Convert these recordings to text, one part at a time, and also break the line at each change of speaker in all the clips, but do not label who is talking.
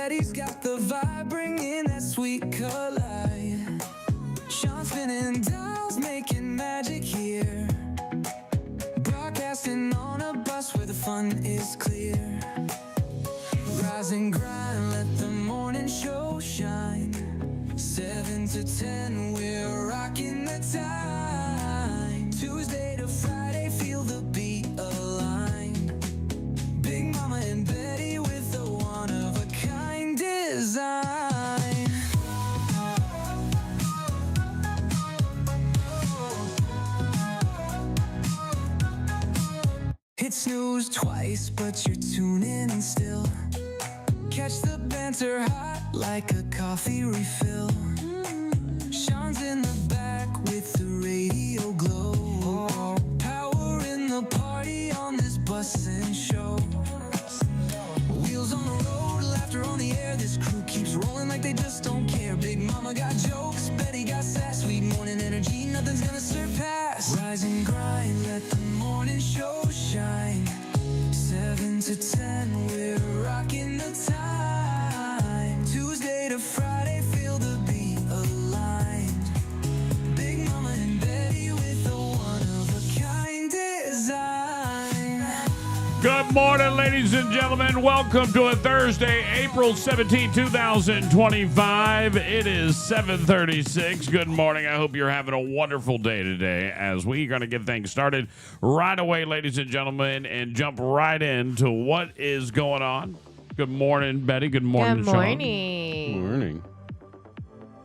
Betty's got the vibe, bringing that sweet collide. Sean spinning dials, making magic here. Broadcasting on a bus where the fun is clear. Rise and grind, let the morning show shine. 7 to 10, we're rocking the time. Tuesday to Friday, feel the beat align. Big Mama and Betty with a one-of-a-kind design. Hit snooze twice, but you're tuning in still. Catch the banter hot like a coffee refill. Sean's in the back with the radio glow. Power in the party on this bus and show. Wheels on the road, laughter on the air. This crew keeps rolling like they just don't care. Big Mama got jokes, Betty got sass. Sweet morning energy, nothing's gonna surpass. Rise and grind, let the morning show shine. 7 to 10, we're rocking the time. Tuesday to Friday, feel the beat aligned. Big Mama and Betty with a one-of-a-kind design.
Good morning, ladies and gentlemen. Welcome to a Thursday, April 17, 2025. It is 7:36. Good morning. I hope you're having a wonderful day today as we're going to get things started right away, ladies and gentlemen, and jump right into what is going on. Good morning, Betty. Good morning,
Good
Sean.
morning.
Good morning.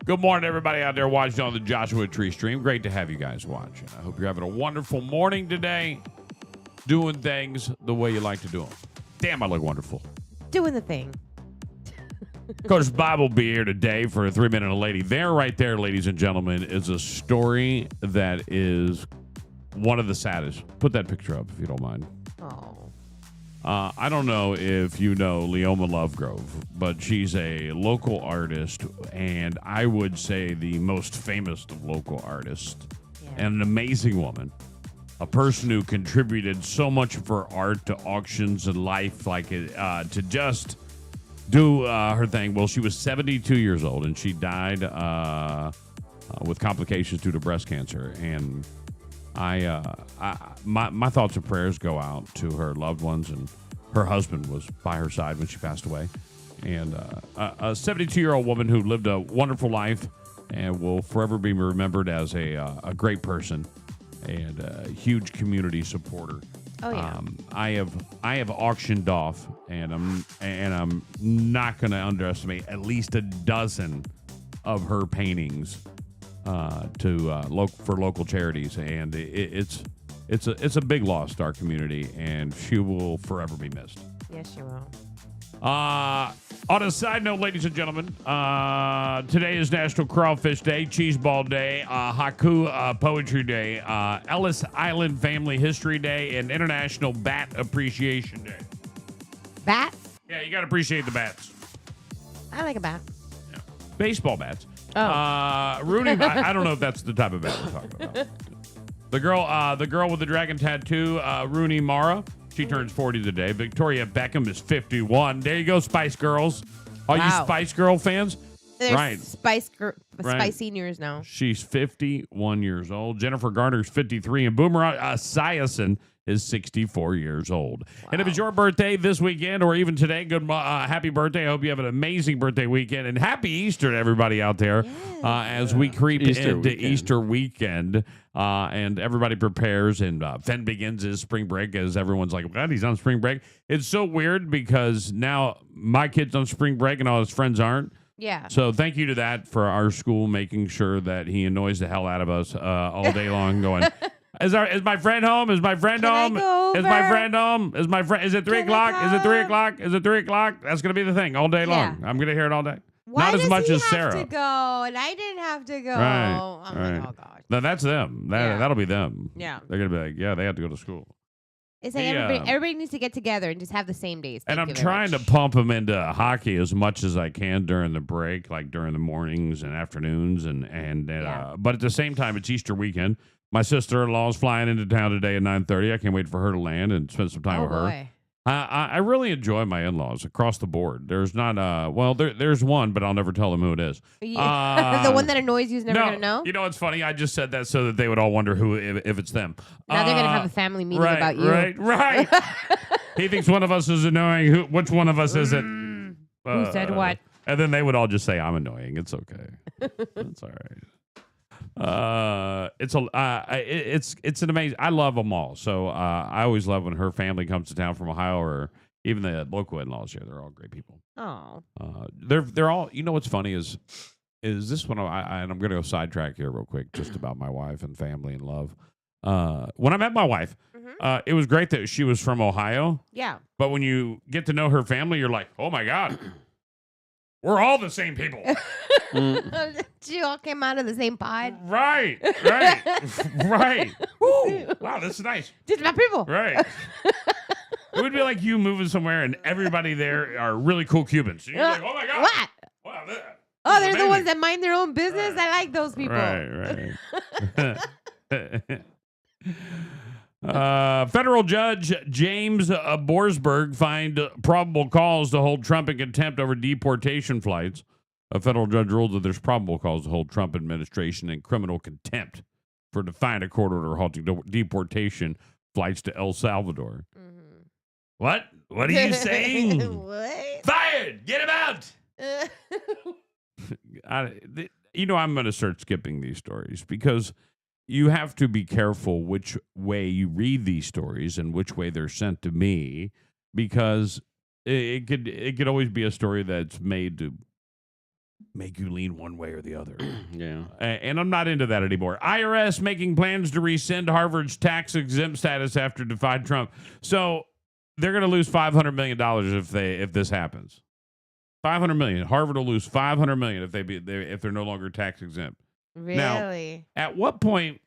Good morning, everybody out there watching on the Joshua Tree stream. Great to have you guys watching. I hope you're having a wonderful morning today, doing things the way you like to do them. Damn, I look wonderful.
Doing the thing.
Coach Bob will be here today for a 3-minute a lady. There, right there, ladies and gentlemen, is a story that is one of the saddest. Put that picture up if you don't mind.
Oh.
I don't know if you know Leoma Lovegrove, but she's a local artist, and I would say the most famous of local artists, and an amazing woman. A person who contributed so much of her art to auctions and life, like to just do her thing. Well, she was 72 years old, and she died with complications due to breast cancer. And my thoughts and prayers go out to her loved ones, and her husband was by her side when she passed away. And a 72-year-old woman who lived a wonderful life and will forever be remembered as a great person and a huge community supporter.
Oh yeah.
I have auctioned off, and I'm not going to underestimate at least a dozen of her paintings for local charities, and it's a big loss to our community, and she will forever be missed.
Yes, you will.
On a side note, ladies and gentlemen, today is National Crawfish Day, Cheese Ball Day, Haiku Poetry Day, Ellis Island Family History Day, and International Bat Appreciation Day.
Bat?
Yeah, you got to appreciate the bats.
I like a bat.
Yeah. Baseball bats.
Oh.
Rooney, I don't know if that's the type of bat we're talking about. The girl with the dragon tattoo, Rooney Mara. She turns 40 today. Victoria Beckham is 51. There you go, Spice Girls. All you Spice Girl fans?
There's
right.
Spice seniors now.
She's 51 years old. Jennifer Garner's 53. And Boomer Esiason is 64 years old. Wow. And if it's your birthday this weekend or even today, happy birthday. I hope you have an amazing birthday weekend. And happy Easter to everybody out there as we creep into Easter weekend. And everybody prepares, and Fenn begins his spring break as everyone's like, what? He's on spring break. It's so weird because now my kid's on spring break and all his friends aren't.
Yeah.
So thank you to that for our school making sure that he annoys the hell out of us all day long going, is my friend home? Is my friend home? Is my friend home? Is it 3 o'clock? Is it 3 o'clock? Is it 3 o'clock? That's going to be the thing all day long. I'm going to hear it all day.
Why
Not as much as Sarah.
Have to go and I didn't have to go.
Right.
I'm like, oh gosh.
No, that's them. That'll be them.
Yeah.
They're going to be like, yeah, they have to go to school.
It's like everybody needs to get together and just have the same days.
And I'm trying to pump them into hockey as much as I can during the break, like during the mornings and afternoons. But at the same time, it's Easter weekend. My sister-in-law is flying into town today at 9:30. I can't wait for her to land and spend some time with her. I really enjoy my in-laws across the board. There's not there's one, but I'll never tell them who it is.
Yeah. The one that annoys you is never gonna know.
You know what's funny? I just said that so that they would all wonder who if it's them.
Now they're gonna have a family meeting
right,
about you.
Right. He thinks one of us is annoying. Which one of us is it?
Who said what?
And then they would all just say, "I'm annoying." It's okay. It's all right. It's an amazing. I love them all. So I always love when her family comes to town from Ohio, or even the local in-laws here. They're all great people.
Oh.
They're all. You know what's funny is this one? And I'm going to go sidetrack here real quick, just about my wife and family and love. When I met my wife, it was great that she was from Ohio.
Yeah.
But when you get to know her family, you're like, oh my God, we're all the same people.
You all came out of the same pod.
Right. Woo, wow, this is nice.
Just my people.
Right. It would be like you moving somewhere and everybody there are really cool Cubans. You're like, oh my God.
What?
Wow,
Oh, they're the ones that mind their own business? Right. I like those people.
Right. Federal Judge James Borsberg fined probable cause to hold Trump in contempt over deportation flights. A federal judge ruled that there's probable cause to hold Trump administration in criminal contempt for defying a court order halting deportation flights to El Salvador. Mm-hmm. What? What are you saying?
What?
Fired! Get him out! I'm going to start skipping these stories because you have to be careful which way you read these stories and which way they're sent to me, because it could always be a story that's made to make you lean one way or the other.
Yeah.
And I'm not into that anymore. IRS making plans to rescind Harvard's tax-exempt status after defied Trump. So they're going to lose $500 million if this happens. $500 million. Harvard will lose $500 million if they're no longer tax-exempt.
Really?
Now, at what point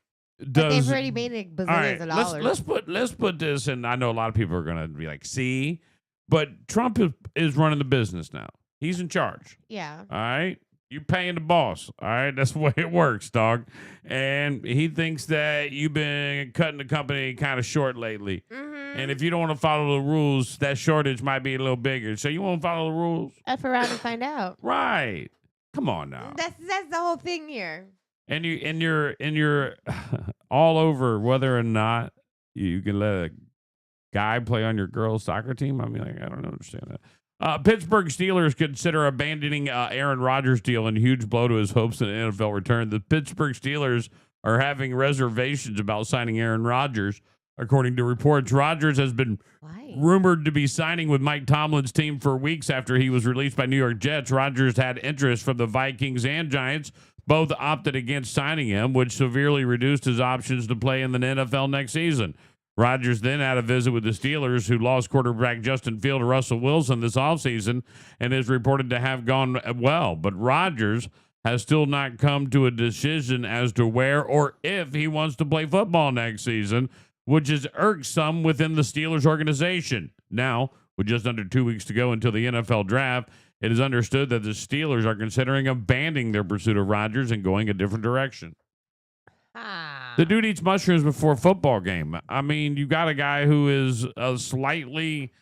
does
they've already made like bazillions of dollars?
Let's put this, and I know a lot of people are going to be like, see, but Trump is running the business now. He's in charge.
Yeah.
All right. You paying the boss. All right. That's the way it works, dog. And he thinks that you've been cutting the company kind of short lately. Mm-hmm. And if you don't want to follow the rules, that shortage might be a little bigger. So you won't follow the rules?
F around and find out.
Right. Come on now.
That's the whole thing here.
And you're all over whether or not you can let a guy play on your girls' soccer team. I mean, like, I don't understand that. Pittsburgh Steelers consider abandoning Aaron Rodgers' deal in a huge blow to his hopes in an NFL return. The Pittsburgh Steelers are having reservations about signing Aaron Rodgers. According to reports, Rodgers has been rumored to be signing with Mike Tomlin's team for weeks after he was released by New York Jets. Rodgers had interest from the Vikings and Giants. Both opted against signing him, which severely reduced his options to play in the NFL next season. Rodgers then had a visit with the Steelers, who lost quarterback Justin Field to Russell Wilson this offseason and is reported to have gone well. But Rodgers has still not come to a decision as to where or if he wants to play football next season, which is irksome within the Steelers organization. Now, with just under 2 weeks to go until the NFL draft, it is understood that the Steelers are considering abandoning their pursuit of Rodgers and going a different direction. The dude eats mushrooms before a football game. I mean, you got a guy who is slightly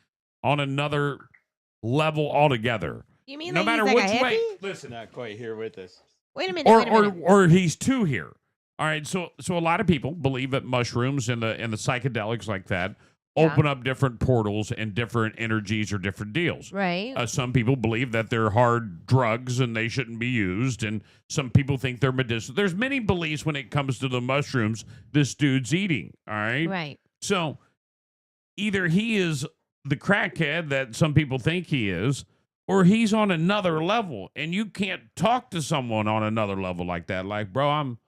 on another level altogether.
You mean
no
like
matter
he's like
which
a
way?
hippie?
Listen,
Not quite here with us.
Wait a minute.
or he's two here. All right, so a lot of people believe that mushrooms and the psychedelics like that open up different portals and different energies or different deals.
Right.
Some people believe that they're hard drugs and they shouldn't be used, and some people think they're medicinal. There's many beliefs when it comes to the mushrooms this dude's eating, all right?
Right.
So either he is the crackhead that some people think he is, or he's on another level, and you can't talk to someone on another level like that. Like, bro,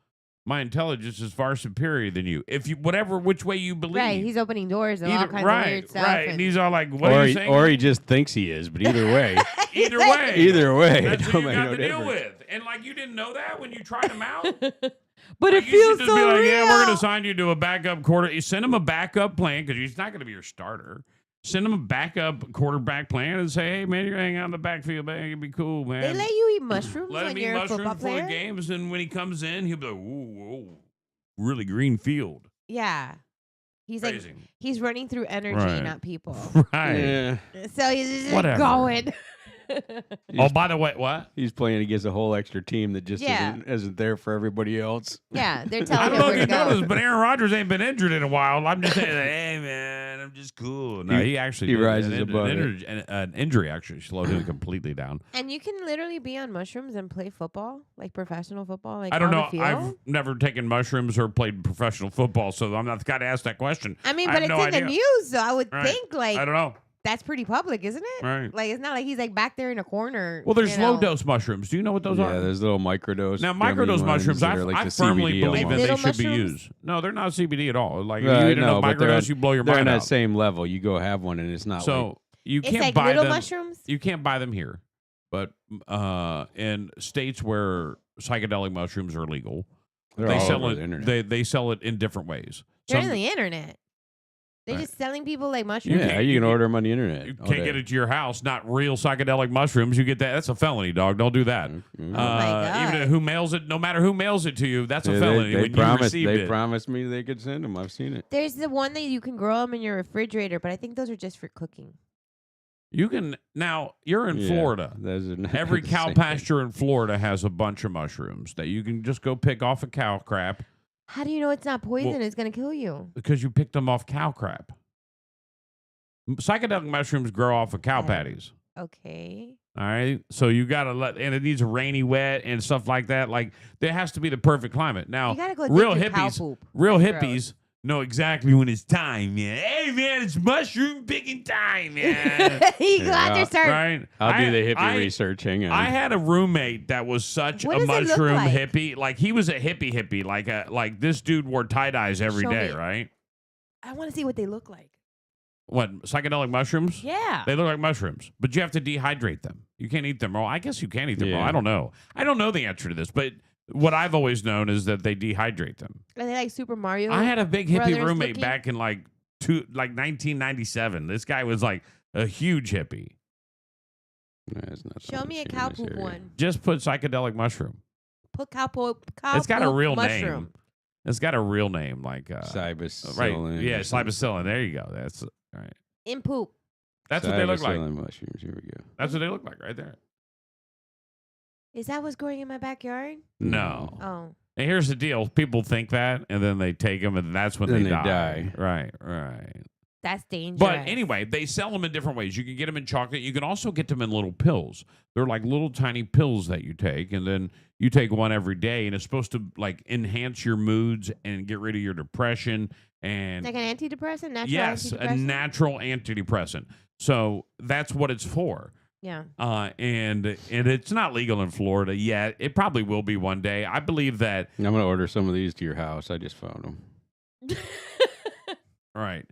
my intelligence is far superior than you. If you, which way you believe.
Right, he's opening doors and all kinds of weird stuff.
Right, and he's all like, what are you saying?
Or he just thinks he is, but either way.
Either way.
Either way.
That's
it
what
don't
you
make
got
no
to deal
difference.
with. And like, you didn't know that when you tried him out?
But
like,
it feels
you should
so
just be like,
real.
yeah, we're going to assign you to a backup quarter. You send him a backup plan, because he's not going to be your starter. Send him a backup quarterback plan and say, hey, man, you're hanging out in the backfield, man. It'd be cool, man.
They let you eat mushrooms
Let
when
him eat
you're a
mushrooms
football
before the
player?
games, and when he comes in, he'll be like, ooh, really green field.
Yeah. He's
Crazy.
like he's running through energy,
Right.
not people.
Right.
Yeah.
So he's just
Whatever.
going.
Oh, by the way, what?
He's playing against a whole extra team that just
Yeah.
isn't there for everybody else.
Yeah, they're
I
telling
don't
him
know
where
if
to
you
go.
noticed, but Aaron Rodgers ain't been injured in a while. I'm just saying, hey man, I'm just cool. No, he actually
he
did.
rises
an,
above
an injury actually slowed him completely down.
And you can literally be on mushrooms and play football, like professional football, like
I don't
on
know.
the field.
I've never taken mushrooms or played professional football, so I'm not the guy to ask that question.
I mean,
I
but
have
it's
no
in the
idea.
news, so I would
Right.
think like
I don't know.
that's pretty public, isn't it?
Right.
Like it's not like he's like back there in a corner.
Well, there's
you know.
low dose mushrooms. Do you know what those
Yeah,
are?
there's little microdose.
Now,
gummy
microdose
ones
mushrooms,
that are like
I
the
firmly
CBD
believe that
almost.
they
Little
should be
mushrooms?
used. No, they're not CBD at all. Like,
Right,
you eat enough
but they're
microdose, you blow your
they're
mind
on
out.
that same level. You go have one, and it's not
So you
It's
can't
like
buy
little
them.
mushrooms.
You can't buy them here, but in states where psychedelic mushrooms are legal,
they're
they
all
sell
over
it.
the internet.
They sell it in different ways.
They're
Some-
on the internet. They're
Right.
just selling people like mushrooms.
Yeah,
can't-
you
you
can
can't-
order them on the internet.
You
all
can't
day.
get it to your house. Not real psychedelic mushrooms. You get that. That's a felony, dog. Don't do that.
Mhm.
Oh my
Even
God.
who mails it, no matter who mails it to you, that's a
Yeah,
felony
they
when you
promised.
received
They
it.
promised me they could send them. I've seen it.
There's the one that you can grow them in your refrigerator, but I think those are just for cooking.
You can now. You're in
Yeah,
Florida.
those are not
Every
the
cow
same thing.
pasture in Florida has a bunch of mushrooms that you can just go pick off of cow crap
How do you know it's not poison?
Well-
It's gonna kill you.
because you picked them off cow crap. Psychedelic mushrooms grow off of cow
Okay.
patties.
Okay.
All right. So you got to and it needs a rainy, wet, and stuff like that. Like, there has to be the perfect climate. Now,
You gotta go
real
take your cow
hippies,
poop.
real
That's
hippies know exactly when it's time, man. Hey, man, it's mushroom picking time, man.
You go out there,
Yeah.
start.
Right?
I'll do the hippie
I-
research. Hang on.
I had a roommate that was such
What
a
does it look
mushroom
like?
hippie. Like, he was a hippie, like this dude wore tie-dyes every
Show
day,
me.
right?
I want to see what they look like.
What, psychedelic mushrooms?
Yeah.
They look like mushrooms, but you have to dehydrate them. You can't eat them raw. I guess you can eat them raw.
Yeah.
I don't know. I don't know the answer to this, but what I've always known is that they dehydrate them.
Are they like Super Mario?
I had a big hippie
Brothers
roommate
looking?
back in like 1997. This guy was like a huge hippie.
No, it's not
Show
so
me a
much
cow
in this
poop
area.
one.
Just put psychedelic mushroom.
Put cow poop. Cow
It's got a
poop
real
mushroom.
name. It's got a real name, like
Cybacillin.
right? Yeah,
or something.
cybacillin. There you go. That's right.
In poop.
That's what they look like.
Cybacillin mushrooms. Here we go.
That's what they look like right there.
Is that what's growing in my backyard?
No.
Oh.
And here's the deal: people think that, and then they take them, and that's when
Then
they
they
die.
die.
Right, right.
That's dangerous.
But anyway, they sell them in different ways. You can get them in chocolate. You can also get them in little pills. They're like little tiny pills that you take, and then you take one every day, and it's supposed to like enhance your moods and get rid of your depression. And
Like an antidepressant? Natural
yes, a
antidepressant?
natural antidepressant. So that's what it's for.
Yeah.
And it's not legal in Florida yet. It probably will be one day. I believe that.
I'm gonna order some of these to your house. I just found them.
Right.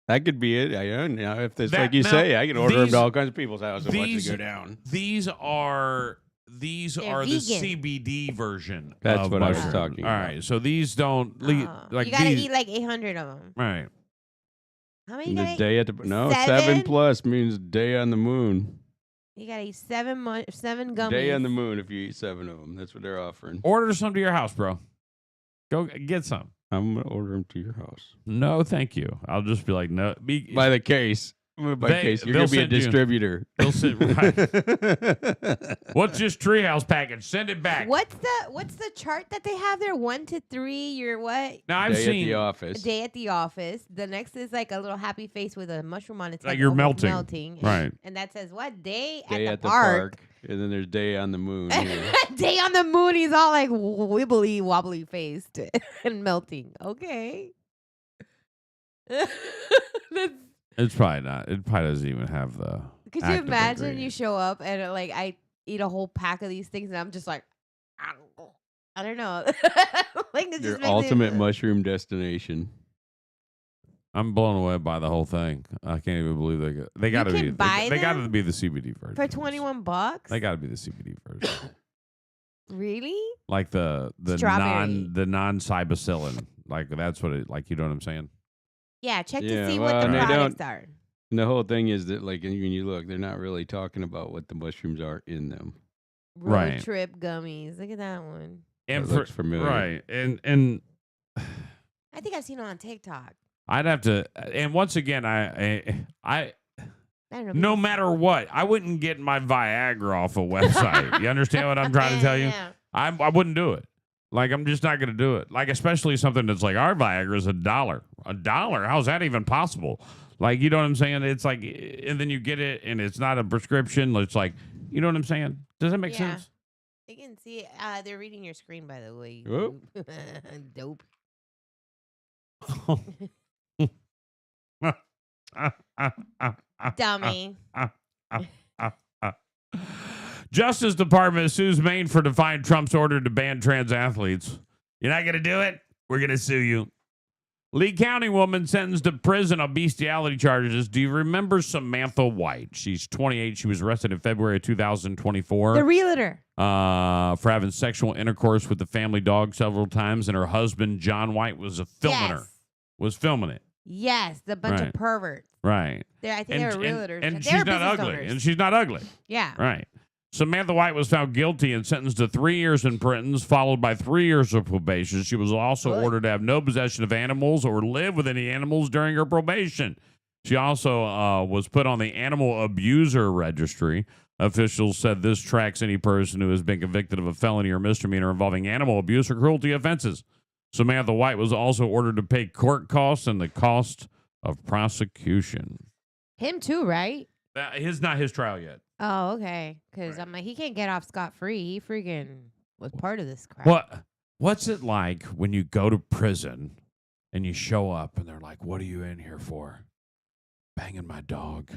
That could be it. Now, if it's
That-
like you
now,
say, I can order them
these-
to all kinds of people's houses and watch it
these-
go down.
These are the
vegan.
CBD version.
That's
of
what I was
mushroom.
talking
All
about.
right, so these don't
Oh.
like
you gotta
these.
eat like 800 of them.
Right.
How many you
The
gotta eat?
day at the no
7?
7+ means day on the moon.
You gotta eat 7 gummies.
Day on the moon if you eat 7 of them. That's what they're offering.
Order some to your house, bro. Go get some.
I'm gonna order them to your house
No, thank you. I'll just be like, no.
by the case. By case, you're
they'll
gonna be a
send you-
distributor.
They'll sit right. What's this treehouse package? Send it back.
What's the chart that they have there? 1 to 3. You're what?
Now I've
Day at
seen
the
A
office.
day at the office. The next is like a little happy face with a mushroom on its head.
Like you're
almost
melting. Right.
And that says what? Day
Day
at the park.
And then there's day on the moon. here.
Day on the moon. He's all like wibbly wobbly faced and melting. Okay. That's,
It's probably not. It probably doesn't even have the.
could you
active
imagine you
ingredient.
show up and like I eat a whole pack of these things and I'm just like, I don't know. Like this
Your
just makes
ultimate
it,
mushroom destination.
I'm blown away by the whole thing. I can't even believe they got to
can
be.
buy
They got to
them
be the CBD version.
for $21.
They got to be the CBD version.
Really?
Like the
Strawberry.
non cybacillin. Like that's what it. Like you know what I'm saying?
Yeah. Check
Yeah,
to see
well,
what the
and they
products are.
And the whole thing is that, like, when you look, they're not really talking about what the mushrooms are in them.
Road
Right.
trip gummies. Look at that one.
And
That looks familiar.
Right. And
I think I've seen it on TikTok.
I'd have to. And once again, I
I don't know.
no matter what, I wouldn't get my Viagra off a website. You understand what I'm trying to tell you?
Yeah.
I wouldn't do it. Like, I'm just not going to do it. Like, especially something that's like, our Viagra is $1. $1? How's that even possible? Like, you know what I'm saying? It's like, and then you get it, and it's not a prescription. It's like, you know what I'm saying? Does that make
Yeah.
sense?
They can see. They're reading your screen, by the way.
Oh.
Dope. Dummy.
Justice Department sues Maine for defying Trump's order to ban trans athletes. You're not going to do it? We're going to sue you. Lee County woman sentenced to prison on bestiality charges. Do you remember Samantha White? She's 28. She was arrested in February of 2024.
The realtor.
For having sexual intercourse with the family dog several times, and her husband, John White, was filming her. Was filming it.
Yes, the bunch of perverts.
Right.
I think they were realtors.
And
They
she's
were
not
business
ugly.
owners.
And she's not ugly.
Yeah.
Right. Samantha White was found guilty and sentenced to 3 years in prison, followed by 3 years of probation. She was also ordered to have no possession of animals or live with any animals during her probation. She also was put on the animal abuser registry. Officials said this tracks any person who has been convicted of a felony or misdemeanor involving animal abuse or cruelty offenses. Samantha White was also ordered to pay court costs and the cost of prosecution.
Him too, right?
Not his trial yet.
Oh, okay. Because I'm like, he can't get off scot-free. He freaking was part of this crap.
What's it like when you go to prison and you show up and they're like, what are you in here for? Banging my dog.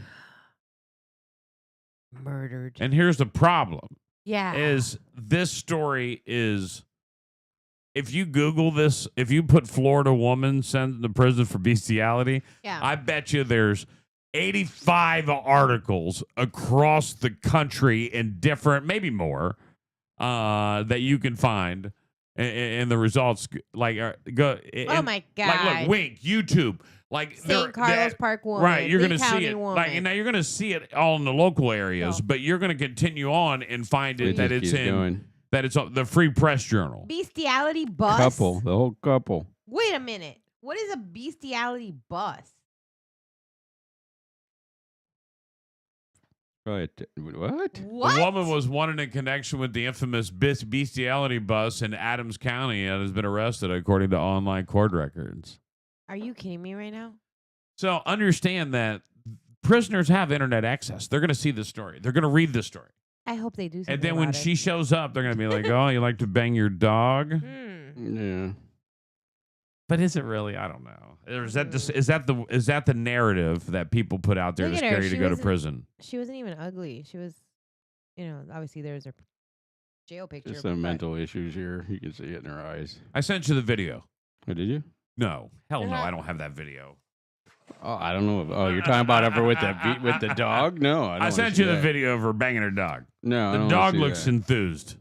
Murdered.
And here's the problem.
Yeah.
Is this story is, if you Google this, if you put Florida woman sent to prison for bestiality,
Yeah.
I bet you there's 85 articles across the country in different, maybe more, that you can find. And the results, like, go.
Oh my God.
Like, look, Wink, YouTube. Like,
St. Carlos Park woman.
Right, you're
Lee
going to see
County
it.
woman.
Like, now you're going to see it all in the local areas,
No.
but you're going to continue on and find it
It
that
just
it's
keeps
in
going.
that it's on the Free Press Journal.
Bestiality bus.
Couple, the whole couple.
Wait a minute. What is a bestiality bus?
Right. What?
What?
The woman was wanted in connection with the infamous bestiality bus in Adams County and has been arrested, according to online court records.
Are you kidding me right now?
So understand that prisoners have internet access. They're going to see this story. They're going to read this story.
I hope they do something
And then when
about
she
it.
shows up, they're going to be like, oh, you like to bang your dog?
Hmm.
Yeah.
But is it really? I don't know. Or is that the narrative that people put out there
Look
to
at her.
scare you to
She
go to
wasn't-
prison?
She wasn't even ugly. She was, obviously there's her jail picture.
Just some
but-
mental issues here. You can see it in her eyes.
I sent you the video.
Oh, did you?
No, hell no, I don't have that video.
Oh, I don't know. Oh, you're talking about her with the dog? No, I don't
I
wanna
sent
see
you the
that.
video of her banging her dog.
No, I
The
don't
dog
wanna see
looks
that.
enthused.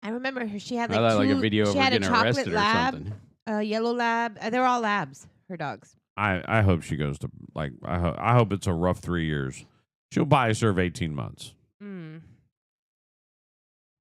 I remember her. She had
I
like
thought like a video of
she
her
had a
getting
chocolate
arrested
lab,
or something.
a yellow lab. They're all labs. Her dogs.
I hope she goes to, like, I hope it's a rough 3 years. She'll probably serve 18 months.
Mm.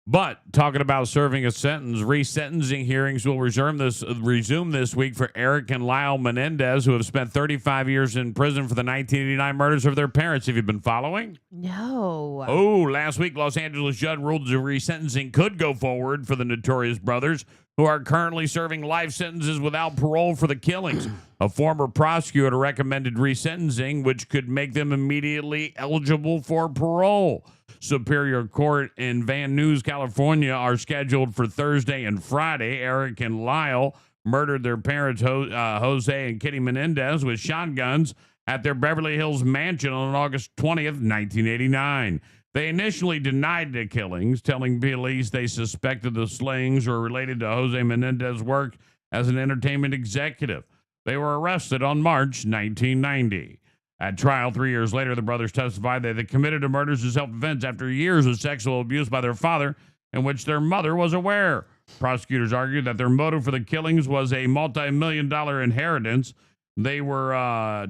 But talking about serving a sentence, resentencing hearings will resume this week for Eric and Lyle Menendez, who have spent 35 years in prison for the 1989 murders of their parents. Have you been following?
No.
Oh, last week, Los Angeles judge ruled the resentencing could go forward for the Notorious brothers, who are currently serving life sentences without parole for the killings. A former prosecutor recommended resentencing, which could make them immediately eligible for parole. Superior Court in Van Nuys, California, are scheduled for Thursday and Friday. Eric and Lyle murdered their parents, Jose and Kitty Menendez, with shotguns at their Beverly Hills mansion on August 20th, 1989. They initially denied the killings, telling police they suspected the slayings were related to Jose Menendez's work as an entertainment executive. They were arrested on March 1990. At trial 3 years later, the brothers testified that they committed the murders in self-defense after years of sexual abuse by their father, in which their mother was aware. Prosecutors argued that their motive for the killings was a multi-million-dollar inheritance. They were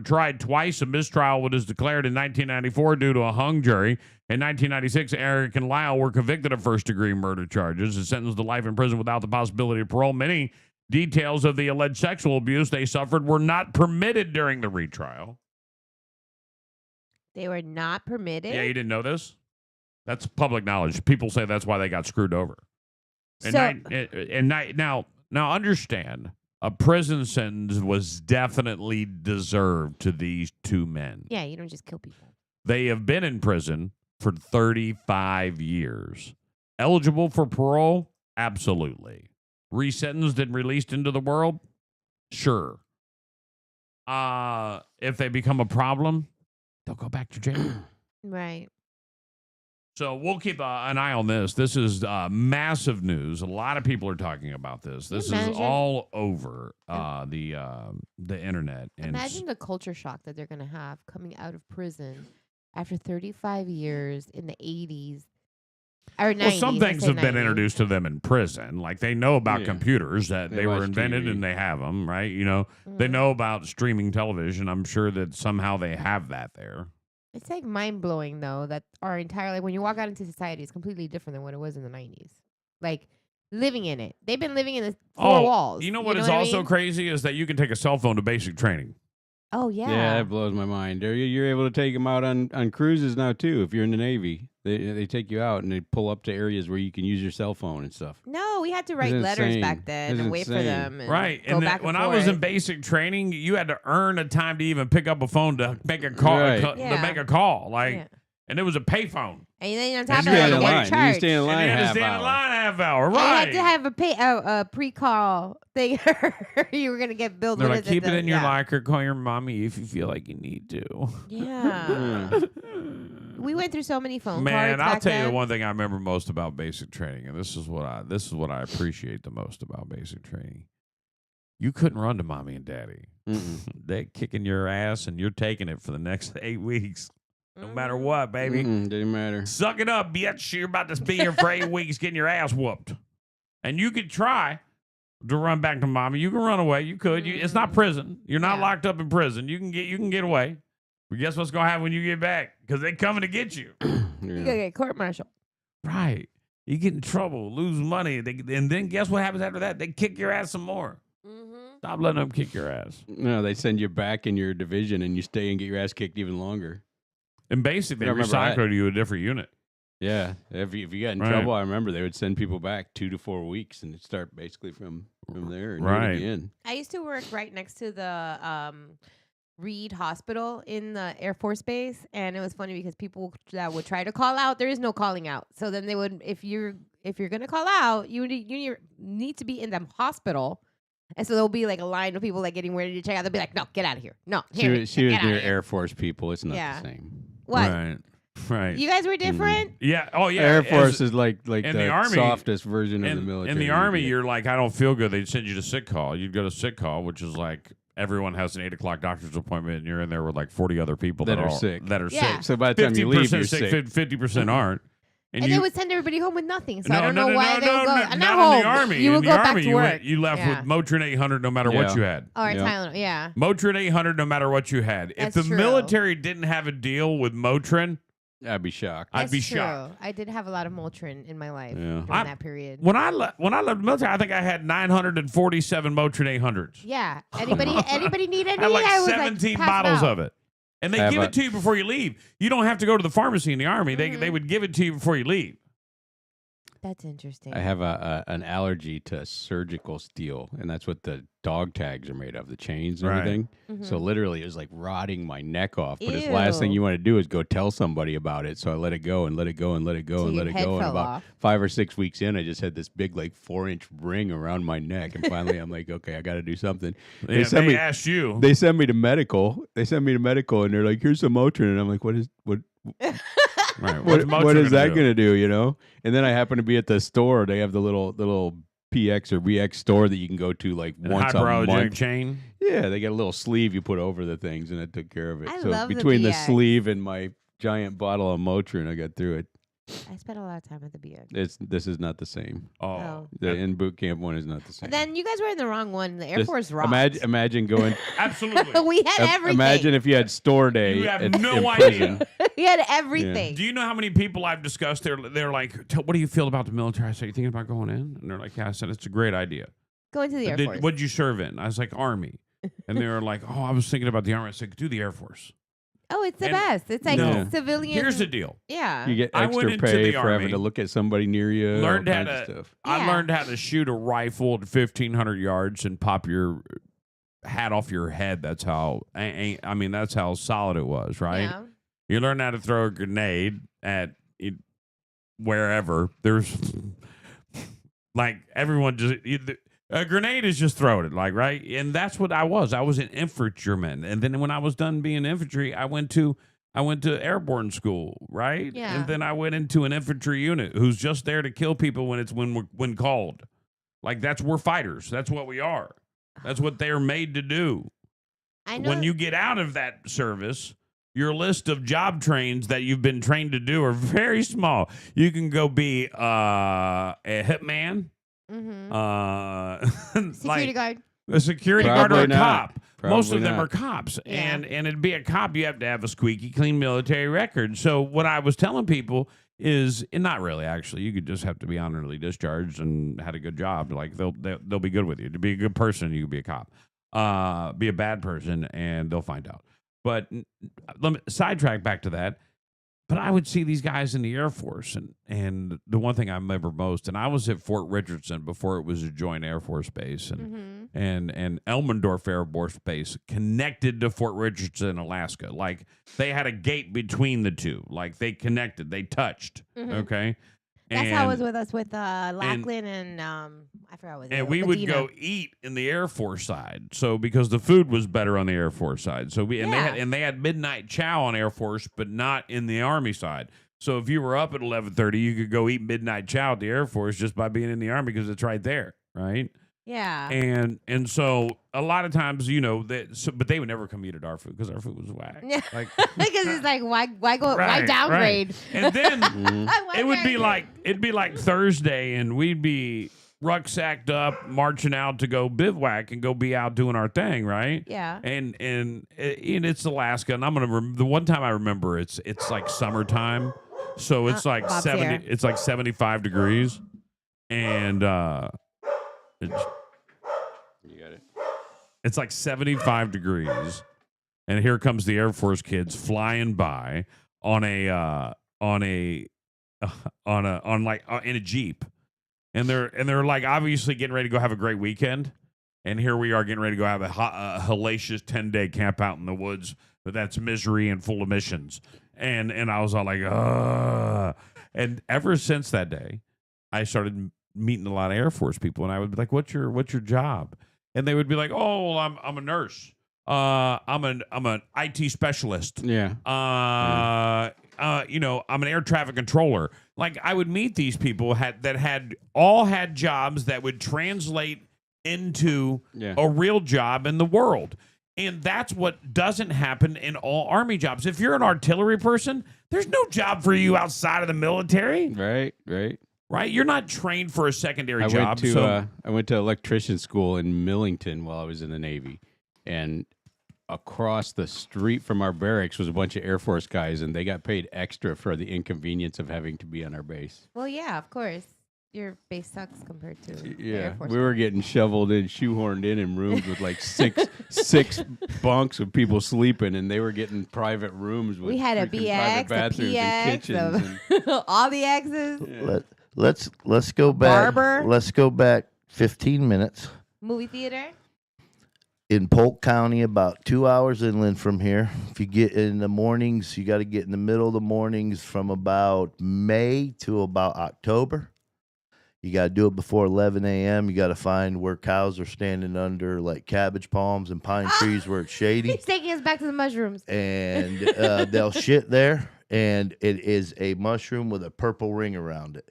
tried twice. A mistrial was declared in 1994 due to a hung jury. In 1996, Eric and Lyle were convicted of first-degree murder charges and sentenced to life in prison without the possibility of parole. Many Details of the alleged sexual abuse they suffered were not permitted during the retrial.
They were not permitted.
Yeah, you didn't know this? That's public knowledge. People say that's why they got screwed over. Now understand, a prison sentence was definitely deserved to these two men.
Yeah, you don't just kill people.
They have been in prison for 35 years. Eligible for parole? Absolutely. Resentenced and released into the world? Sure. If they become a problem, they'll go back to jail.
Right.
So we'll keep an eye on this. This is massive news. A lot of people are talking about this. This is all over the internet. And
imagine the culture shock that they're going to have coming out of prison after 35 years in the 80s. Or 90s,
well, some things have been
90s.
introduced to them in prison. Like they know about computers, that they were invented
TV.
and they have them, right? You know, they know about streaming television. I'm sure that somehow they have that there.
It's like mind-blowing, though, that our entire life, when you walk out into society, it's completely different than what it was in the 90s. Like, living in it. They've been living in the four walls.
You know what is also crazy is that you can take a cell phone to basic training.
Oh, yeah.
Yeah, that blows my mind. You're able to take them out on cruises now, too, if you're in the Navy. They take you out and they pull up to areas where you can use your cell phone and stuff.
No, we had to write letters back then and wait for them. And
right.
Go
And
back
when
and
I was in
forth.
basic training, you had to earn a time to even pick up a phone to make a call.
Right.
To make a call. Like,
Yeah.
And it was a payphone.
And then on
And
top
you
of
had
that,
to
you
wait.
get
You
charged.
stay in
And
line
you had to
half
stand in
hour.
line a half hour.
And you
Right.
had to have a pre-call thing. You were going to get billed.
They're
what
like,
is
keep it in your
yeah.
locker. Call your mommy if you feel like you need to.
Yeah. We went through so many phone
Man,
cards
I'll
back
tell you
then.
the one thing I remember most about basic training, and this is what I appreciate the most about basic training. You couldn't run to mommy and daddy. They're kicking your ass, and you're taking it for the next 8 weeks, no matter what, baby.
Didn't matter.
Suck it up, bitch. You're about to be here for 8 weeks getting your ass whooped, and you could try to run back to mommy. You can run away. You could. It's not prison. You're not locked up in prison. You can get away. But guess what's gonna happen when you get back? Because they're coming to get you.
You gotta get court-martialed.
Right. You get in trouble, lose money, and then guess what happens after that? They kick your ass some more. Stop letting them kick your ass.
No, they send you back in your division, and you stay and get your ass kicked even longer.
And basically,
I
they
remember that.
recycle you to a different unit.
Yeah, if you got in
Right.
trouble, I remember they would send people back 2 to 4 weeks, and it'd start basically from there and do it
Right.
again.
I used to work right next to the Reed Hospital in the Air Force Base, and it was funny because people that would try to call out, there is no calling out. So then they would, if you're gonna call out, you need to be in the hospital, and so there'll be like a line of people like getting ready to check out. They'll be like, "No, get out of here! No,
She was
get outta
near
here."
Air Force people. It's not
Yeah.
the same.
What?
Right.
You guys were different.
Yeah. Oh, yeah.
Air Force
As-
is like
in
the
the Army-
softest version of the
in,
military.
in the
you
Army,
get.
you're like, I don't feel good. They'd send you to sick call. You'd go to sick call, which is like everyone has an 8 o'clock doctor's appointment, and you're in there with like 40 other people
That
that
are
all-
sick.
That are
Yeah.
sick.
So by the time you leave,
50%
you're
sick,
sick.
50% aren't.
And
you,
they would send everybody home with nothing. So I don't
no,
know why they would go.
not
Not home.
in the Army.
You
in
would
the
go
Army,
back to work.
You left
Yeah.
with Motrin 800 no matter what
Yeah.
you had.
Or
Yeah.
Tylenol. Yeah.
Motrin 800 no matter what you had. If
That's
the
true.
military didn't have a deal with Motrin,
I'd be shocked.
I'd
That's
be
true.
shocked.
I did have a lot of Motrin in my life
Yeah.
during that period.
When I left the military, I think I had 947 Motrin 800s.
Yeah. Anybody need any?
I had like
I was
17
passed
bottles
out.
of it. And they
Have
give
a-
it to you before you leave. You don't have to go to the pharmacy in the Army.
Mm-hmm.
They would give it to you before you leave.
That's interesting.
I have an allergy to surgical steel, and that's what the dog tags are made of, the chains and
Right.
everything.
Mhm.
So literally, it was like rotting my neck off. But the last thing
Ew.
you want to do is go tell somebody about it. So I let it go and let it go and let it go
So
and
your
let it
head
go. And
fell
about
off.
5 or 6 weeks in, I just had this big, like 4-inch ring around my neck. And finally, I'm like, okay, I got to do something.
Yeah,
send
they
me-
asked you.
They send me to medical. And they're like, here's some Motrin. And I'm like, what?
Right.
What
Motrin
is that
do?
going to do, you know? And then I happen to be at the store. They have the little PX or BX store that you can go to like
And
once a
hyperallergenic
month.
chain.
Yeah, they got a little sleeve you put over the things, and it took care of it.
I
So
love the
between the
BX.
sleeve and my giant bottle of Motrin, I got through it.
I spent a lot of time at the BX.
This is not the same.
Oh.
Oh.
The in boot camp one is not the same.
Then you guys were in the wrong one. The Air
Just
Force rocked.
imagine going.
Absolutely.
we had everything.
Imagine if you had store day.
You have
at-
no
in
idea.
prison.
we had everything.
Do you know how many people I've discussed? They're like, what do you feel about the military? I say, you thinking about going in? And they're like, yeah. I said, it's a great idea.
Going to the Air Force.
What'd you serve in? I was like, Army. And they were like, oh, I was thinking about the Army. I said, do the Air Force.
Oh, it's the
And-
best. It's like
No.
civilian.
Here's the deal.
Yeah.
You get
I went
extra
into
pay
the
for
Army,
having to look at somebody near you.
learned
all
how
kinds of
to.
stuff.
I
Yeah.
learned how to shoot a rifle at 1,500 yards and pop your hat off your head. That's how. I mean, that's how solid it was, right?
Yeah.
You learn how to throw a grenade at wherever. There's like everyone just. A grenade is just throwing it, like, right? And that's what I was. I was an infantryman. And then when I was done being infantry, I went to airborne school, right?
Yeah.
And then I went into an infantry unit who's just there to kill people when it's when called. Like we're fighters. That's what we are. That's what they're made to do.
I know.
When you get out of that service, your list of job trains that you've been trained to do are very small. You can go be a hitman.
Security guard.
A security guard or
Probably
a
not.
cop. Most
Probably
of them
not.
are cops.
Yeah.
And it'd be a cop, you have to have a squeaky clean military record. So what I was telling people is, and not really actually, you could just have to be honorably discharged and had a good job. Like they'll be good with you. To be a good person, you could be a cop. Be a bad person and they'll find out. But let me sidetrack back to that. But I would see these guys in the Air Force, and the one thing I remember most, and I was at Fort Richardson before it was a joint Air Force base, and Elmendorf Air Force Base connected to Fort Richardson, Alaska. Like they had a gate between the two, like they connected, they touched. Okay,
That's how it was with us with Lackland and I forgot what.
And we would go eat in the Air Force side, so because the food was better on the Air Force side. So they had midnight chow on Air Force, but not in the Army side. So if you were up at 11:30, you could go eat midnight chow at the Air Force just by being in the Army because it's right there, right?
Yeah.
And so a lot of times, but they would never come eat at our food because our food was whack. Like
because it's like why
Right,
downgrade?
right. And then
Why
it would be
downgrade?
it'd be like Thursday, and we'd be rucksacked up, marching out to go bivouac and go be out doing our thing, right?
Yeah.
And it's Alaska, and I'm gonna the one time I remember it's like summertime, so it's like
Bob's
70,
here.
it's like 75 degrees, and it's
You got it.
it's like 75 degrees, and here comes the Air Force kids flying by in a Jeep, and they're like obviously getting ready to go have a great weekend, and here we are getting ready to go have a hellacious 10-day camp out in the woods, but that's misery and full of missions, and I was all like, and ever since that day, I started meeting a lot of Air Force people, and I would be like, "What's your job?" And they would be like, "Oh, I'm a nurse. I'm an IT specialist.
Yeah.
I'm an air traffic controller." Like I would meet these people that had jobs that would translate into a real job in the world. And that's what doesn't happen in all Army jobs. If you're an artillery person, there's no job for you outside of the military.
Right.
You're not trained for a secondary
I
job.
I went to electrician school in Millington while I was in the Navy, and across the street from our barracks was a bunch of Air Force guys, and they got paid extra for the inconvenience of having to be on our base.
Well, yeah, of course. Your base sucks compared to the
Yeah,
Air Force.
we were getting shoveled in, shoehorned in rooms with like six bunks of people sleeping, and they were getting private rooms with
We had a
freaking private
BX, a
bathrooms and
PX,
kitchens.
all the X's.
Let's go back.
Barber.
Let's go back 15 minutes.
Movie theater.
In Polk County, about 2 hours inland from here. If you get in the mornings, you got to get in the middle of the mornings from about May to about October. You got to do it before 11 a.m. You got to find where cows are standing under like cabbage palms and pine trees where it's shady.
He's taking us back to the mushrooms.
And they'll shit there. And it is a mushroom with a purple ring around it.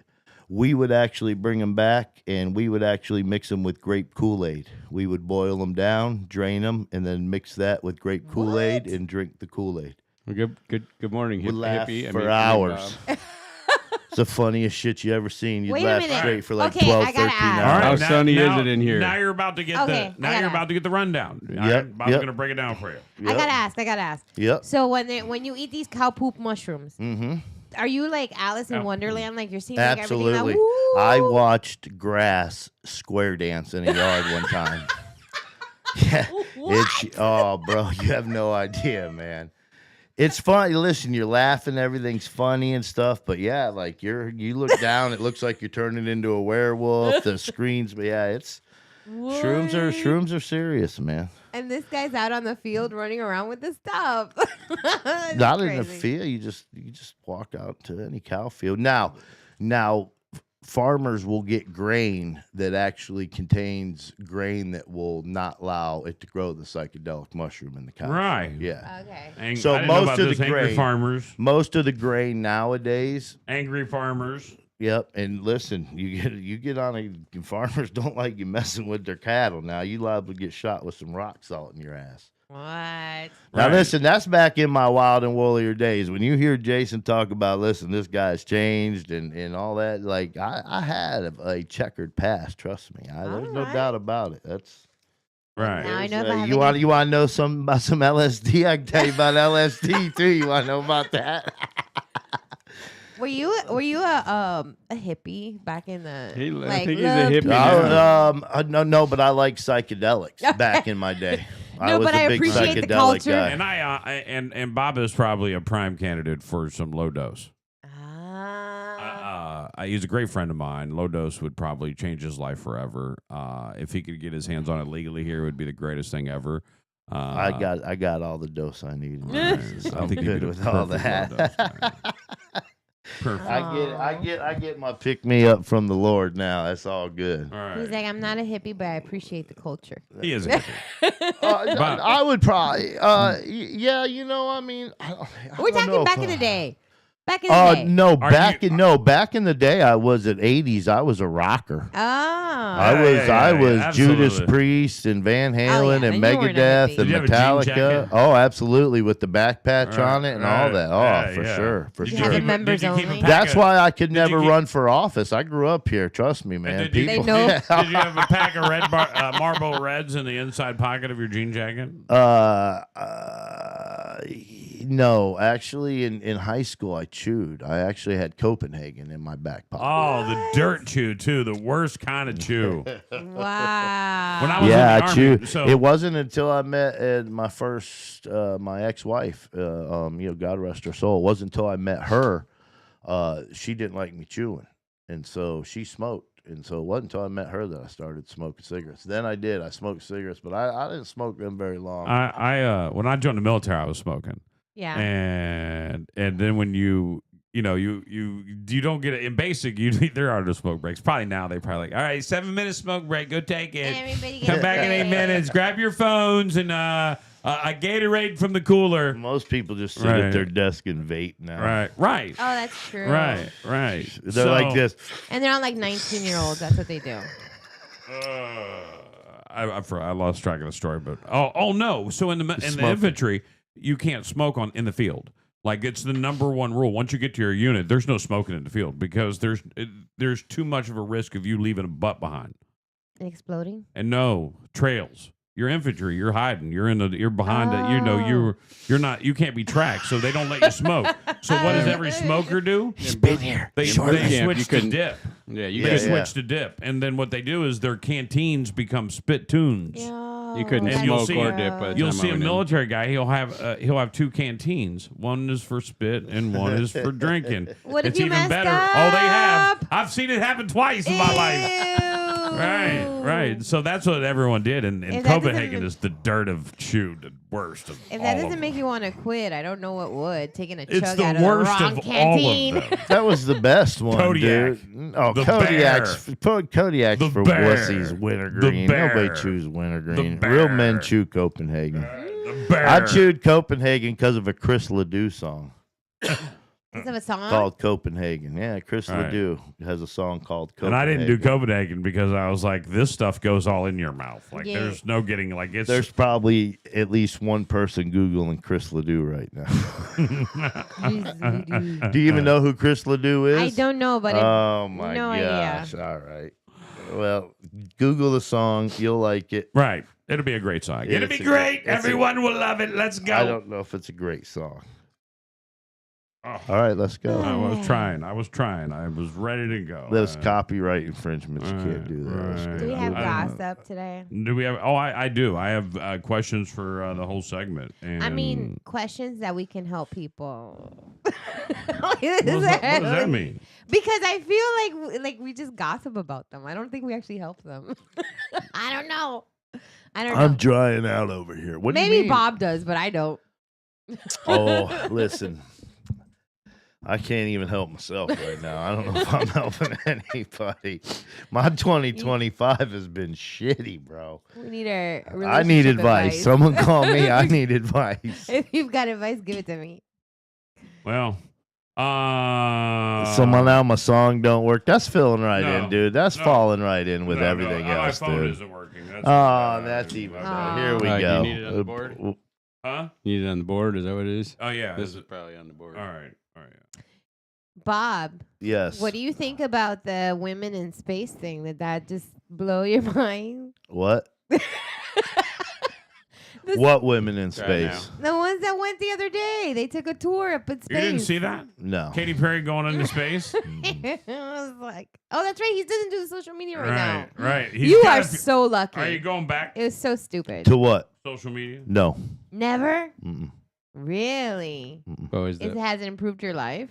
We would actually bring them back, and we would actually mix them with grape Kool-Aid. We would boil them down, drain them, and then mix that with grape Kool-Aid and drink the Kool-Aid.
Well, good morning,
We laugh
hippie.
for hours. It's the funniest shit you ever seen. You'd
Wait a
laugh
minute.
straight for like
Okay,
12,
I gotta
13
ask.
hours.
How sunny is it in here?
Now you're about to get
Okay,
you're about to get the rundown.
Yep,
I'm
yep.
going to break it down for you.
I gotta ask.
Yep.
So when you eat these cow poop mushrooms,
Mm-hmm.
Are you like Alice in
Oh.
Wonderland? Like you're seeing like everything.
Absolutely.
Like, woo!
I watched grass square dance in a yard one time. Yeah, oh, bro, you have no idea, man. It's funny. Listen, you're laughing, everything's funny and stuff, but yeah, like you look down, it looks like you're turning into a werewolf. The screens, but yeah, it's shrooms are serious, man.
And this guy's out on the field running around with this stuff. That's
Not in the
crazy.
field. You just walk out to any cow field. Now, farmers will get grain that actually contains grain that will not allow it to grow the psychedelic mushroom in the cow.
Right.
Field. Yeah.
Okay.
So
I didn't know
most
about
of the
this. Angry
grain-
farmers.
Most of the grain nowadays.
Angry farmers.
Yep, and listen, you get on a farmers don't like you messing with their cattle. Now you liable to get shot with some rock salt in your ass.
What?
Now
Right.
listen, that's back in my wild and woollier days. When you hear Jason talk about, listen, this guy's changed and all that, like I had a checkered past. Trust me, there's no
Alright.
doubt about it. That's
Right.
Now I know if I have
you want
any-
you want to know something about some LSD? I can tell you about LSD too. You want to know about that?
Were you a hippie back in the?
He- I
like,
think he's a
love
hippie
people?
now.
No, but I like psychedelics back in my day. I
No,
was
but
a
I
big
appreciate the
psychedelic
culture.
guy.
And and Bob is probably a prime candidate for some low dose. He's a great friend of mine. Low dose would probably change his life forever. If he could get his hands on it legally here, it would be the greatest thing ever.
I got all the dose I need.
I
I'm
think
good
you
with all that.
Perfect.
I get my pick me up from the Lord now. That's all good.
All right.
He's like, I'm not a hippie, but I appreciate the culture.
He is a hippie.
I would probably, yeah, you know, I mean,
We're talking back in the day. Back in the day.
No,
Are
back in the day, I was at 80s. I was a rocker.
Oh.
I was Judas
absolutely.
Priest and Van Halen
yeah,
and
then you weren't a
Megadeth
hippie.
and
Did you have a jean
Metallica.
jacket?
Oh, absolutely, with the back patch
Right,
on it and all
right.
that. Oh,
Yeah,
for
yeah.
sure, for
Did
you
sure.
have a
keep
members
did you keep a
only?
pack
That's
of-
why I could
you
never
keep-
run for office. I grew up here. Trust me, man.
did you-
They
People,
know.
Did you have a pack of red Marlboro Reds in the inside pocket of your jean jacket?
No, actually, in high school, I chewed. I actually had Copenhagen in my back pocket.
Oh, the dirt chew too, the worst kind of chew.
Wow.
When I was
Yeah,
in the
I
Army,
chewed.
so
It wasn't until I met my first, my ex-wife. God rest her soul. It wasn't until I met her. She didn't like me chewing, and so she smoked. And so it wasn't until I met her that I started smoking cigarettes. Then I did. I smoked cigarettes, but I didn't smoke them very long.
I when I joined the military, I was smoking,
Yeah.
and then when you don't get it in basic, there are no smoke breaks. Probably now they probably like, all right, 7 minute smoke break, go take it.
Everybody
Come
gets
back in 8
it.
minutes. Grab your phones and a Gatorade from the cooler.
Most people just sit
Right.
at their desk and vape now.
Right.
Oh, that's true.
Right.
They're like this.
And they're all like 19-year-olds. That's what they do.
I lost track of the story, but oh no. So in the
Smoking.
infantry, you can't smoke in the field. Like it's the number one rule. Once you get to your unit, there's no smoking in the field because there's too much of a risk of you leaving a butt behind.
Exploding.
And no trails. You're infantry. You're hiding. You're behind it. You're not. You can't be tracked. So they don't let you smoke. So what does every smoker do?
He's been here.
They
camp, you
switch to
couldn't-
dip.
Yeah, you
They
could
switch to dip, and then what they do is their canteens become spittoons.
You couldn't
And you'll
smoke
see-
or dip. By the
You'll
time
see
I
a
went in.
military guy. He'll have two canteens. One is for spit, and one is for drinking.
What if
it's
you
even
messed
better. Oh, they have.
up?
I've seen it happen twice in my life. Right. So that's what everyone did, and
If that doesn't
Copenhagen
make-
is the dirt of chew, the worst of
If
all
that
of
doesn't
them.
make you want to quit, I don't know what would. Taking a
It's
chug
the
out
worst
of the wrong
of all
canteen.
of them.
That was the best one,
Kodiak.
dude. Oh,
The
Kodiak's
The
for
bear.
wussies.
The
Wintergreen.
bear.
Nobody chews wintergreen.
The
Real
bear.
men chew Copenhagen.
The bear.
I chewed Copenhagen because of a Chris Ledoux song
Because of a song?
called Copenhagen. Yeah, Chris
All right.
Ledoux has a song called
And
Copenhagen.
I didn't do Copenhagen because I was like, this stuff goes all in your mouth. Like,
Yeah.
there's no getting, like, it's.
There's probably at least one person Googling Chris Ledoux right now.
Jeez,
Do you even know who Chris Ledoux is?
I don't know, but
Oh my
no idea.
gosh! All right. Well, Google the song. You'll like it.
Right. It'll be a great song. It'll
It's
be
a-
great.
it's a-
Everyone will love it. Let's go.
I don't know if it's a great song.
Oh,
All right, let's go.
I was trying. I was ready to go.
There's copyright infringements. You can't do that. Let's
right.
Do we
go.
have
I-
gossip today?
Do we have? Oh, I do. I have questions for the whole segment. And
I mean, questions that we can help people.
what does that mean?
Because I feel like we just gossip about them. I don't think we actually help them. I don't know.
I'm drying out over here. What do you
Maybe
mean?
Bob does, but I don't.
Oh, listen. I can't even help myself right now. I don't know if I'm helping anybody. My 2025 has been shitty, bro.
We need our
I need
relationship
advice. Someone call me. I need advice.
If you've got advice, give it to me.
Well,
So now my song don't work. That's filling right
No,
in, dude. That's
no.
falling right in with
no,
everything
no,
else,
my phone
dude.
isn't working.
That's even better.
Oh.
Here we
Do you
go.
need it on the board?
Huh?
You need it on the board? Is that what it is?
Oh yeah.
This is probably on the board.
All right. Yeah.
Bob,
Yes.
what do you think about the women in space thing? Did that just blow your mind?
What?
This-
What women in
Try it
space?
The ones that went the other day. They took a tour up in space.
You didn't see that?
No.
Katy Perry going into space?
I was like, oh, that's right. He doesn't do social media right, now.
Right. He's
You
got
are
a-
so lucky.
Are you going back
It was so stupid.
To what?
social media?
No.
Never?
Mm-mm.
Really?
What was
It
that?
hasn't improved your life?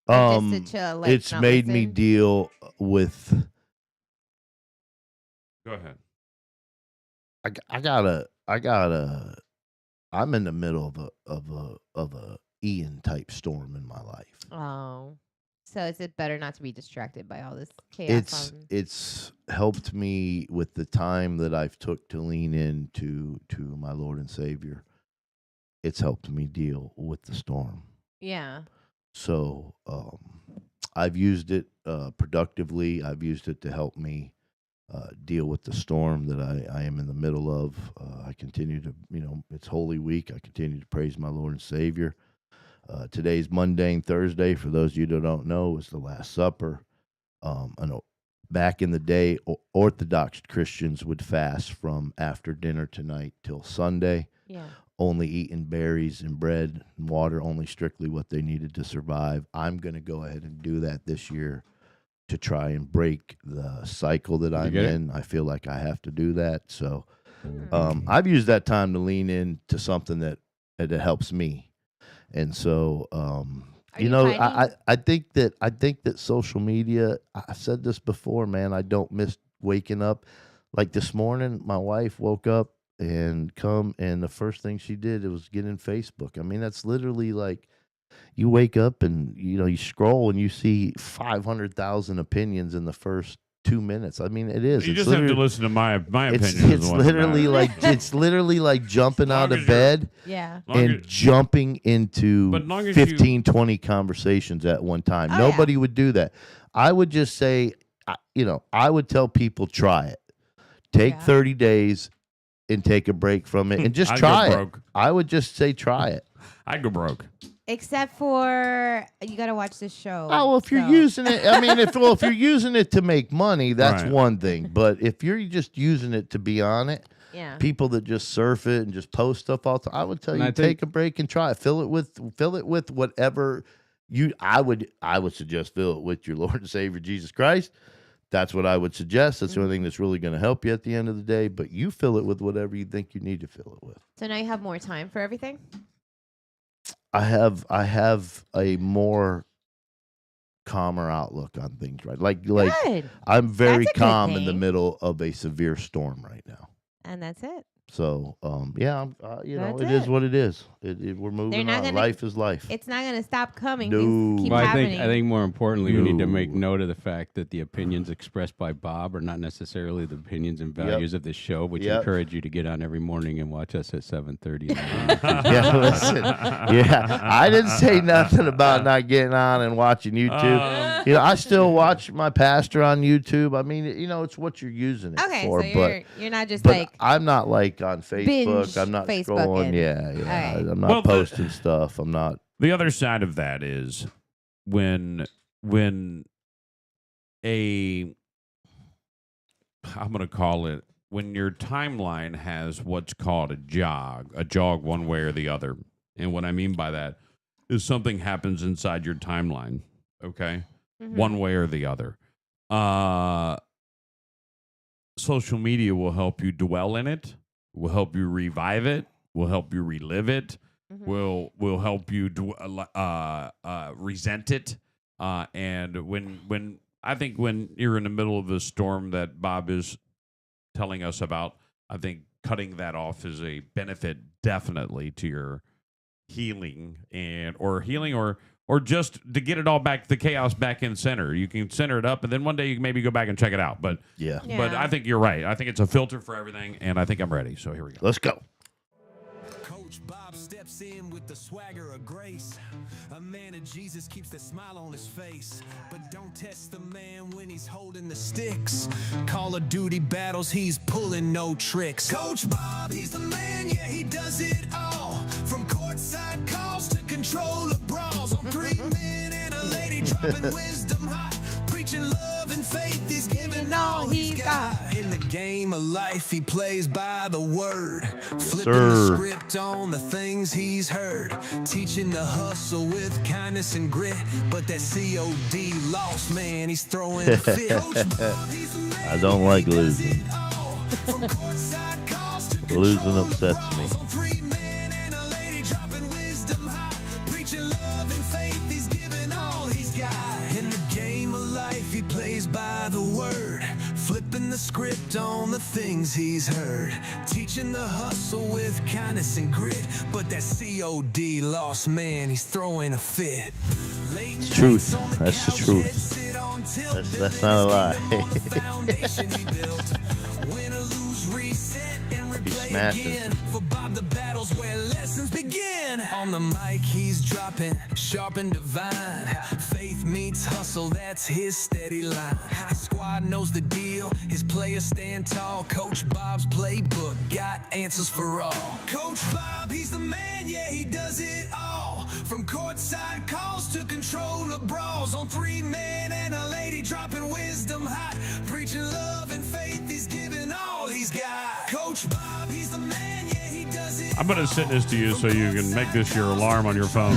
Or just to chill, like,
It's
not
made me
listen?
deal with.
Go ahead.
I'm in the middle of a Ian type storm in my life.
Oh. So is it better not to be distracted by all this chaos?
It's helped me with the time that I've took to lean into to my Lord and Savior. It's helped me deal with the storm.
Yeah.
So I've used it productively. I've used it to help me deal with the storm that I am in the middle of. I continue to, it's Holy Week. I continue to praise my Lord and Savior. Today's Mundane Thursday. For those of you that don't know, is the Last Supper. I know back in the day, Orthodox Christians would fast from after dinner tonight till Sunday,
Yeah.
only eating berries and bread and water, only strictly what they needed to survive. I'm going to go ahead and do that this year to try and break the cycle that I'm
get it?
in. I feel like I have to do that. So I've used that time to lean into something that helps me. And so,
Are you fighting?
I think that social media, I've said this before, man, I don't miss waking up. Like this morning, my wife woke up and the first thing she did was get in Facebook. I mean, that's literally like you wake up and, you scroll and you see 500,000 opinions in the first 2 minutes. I mean, it is.
You
It's
just have to
literally-
listen to my opinion.
It's
is the one that
literally
matters.
like it's literally like jumping
Long
out
as
of
you're-
bed
Yeah.
Long
and
as-
jumping into
But long as
15, 20 conversations at one time.
Oh,
Nobody would do that. I would just say, I would tell people, try it. Take
Yeah.
30 days and take a break from it and just
I'd go
try it.
broke.
I would just say, try it.
I'd go broke.
Except for you got to watch this show.
Oh, well, if you're
so-
using it, I mean, if you're using it to make money, that's
Right.
one thing. But if you're just using it to be on it,
Yeah.
people that just surf it and just post stuff all the time, I would tell
And
you
I
take
think-
a break and try it. Fill it with whatever I would suggest fill it with your Lord and Savior Jesus Christ. That's what I would suggest. That's the only thing that's really going to help you at the end of the day. But you fill it with whatever you think you need to fill it with.
So now you have more time for everything?
I have a more calmer outlook on things, right? Like
Good.
I'm very
That's a good
calm in the
thing.
middle of a severe storm right now.
And that's it.
So, yeah, I'm,
That's
it is
it.
what it is. We're moving
not
on.
gonna-
Life is life.
It's not going to stop coming.
No.
Things keep
Well,
happening.
I think more importantly, we need to make
No.
note of the fact that the opinions expressed by Bob are not necessarily the opinions and values of this show, which
Yep.
encourage you to get on every morning and watch us at 7:30.
Yeah, listen. Yeah, I didn't say nothing about not getting on and watching YouTube. I still watch my pastor on YouTube. I mean, it's what you're using it
Okay,
for.
so you're not just
but
like
I'm not like on Facebook.
binge
I'm not
Facebooking.
scrolling. Yeah.
Okay.
I'm not
Well,
posting stuff. I'm not.
The other side of that is when I'm going to call it, when your timeline has what's called a jog one way or the other. And what I mean by that, is something happens inside your timeline. Okay,
Mhm.
one way or the other. Social media will help you dwell in it. Will help you revive it. Will help you relive it.
Mhm.
Will help you resent it. And when I think when you're in the middle of the storm that Bob is telling us about, I think cutting that off is a benefit definitely to your healing or just to get it all back, the chaos back in center. You can center it up, and then one day you can maybe go back and check it out. But
Yeah.
but
Yeah.
I think you're right. I think it's a filter for everything, and I think I'm ready. So here we go.
Let's go.
Coach Bob steps in with the swagger of grace. A man of Jesus keeps the smile on his face. But don't test the man when he's holding the sticks. Call of Duty battles, he's pulling no tricks. Coach Bob, he's the man, yeah, he does it all. From courtside calls to control of brawls. On 3 men and a lady dropping wisdom hot. Preaching love and faith, he's giving all he's got. In the game of life, he plays by the word. Flipping the
sir.
script on the things he's heard. Teaching the hustle with kindness and grit. But that COD lost, man, he's throwing a fit.
I don't like losing. Losing upsets me.
In the game of life, he plays by the word. Flipping the script on the things he's heard. Teaching the hustle with kindness and grit. But that COD lost, man, he's throwing a fit.
It's truth. That's the truth. That's not a lie. He's smashing.
For Bob, the battles where lessons begin. On the mic, he's dropping sharp and divine. Faith meets hustle, that's his steady line. His squad knows the deal, his players stand tall. Coach Bob's playbook got answers for all. Coach Bob, he's the man, yeah, he does it all. From courtside calls to control of brawls. On 3 men and a lady dropping wisdom hot. Preaching love and faith, he's giving all he's got. Coach Bob, he's the man, yeah, he does it.
I'm going to send this to you so you can make this your alarm on your phone.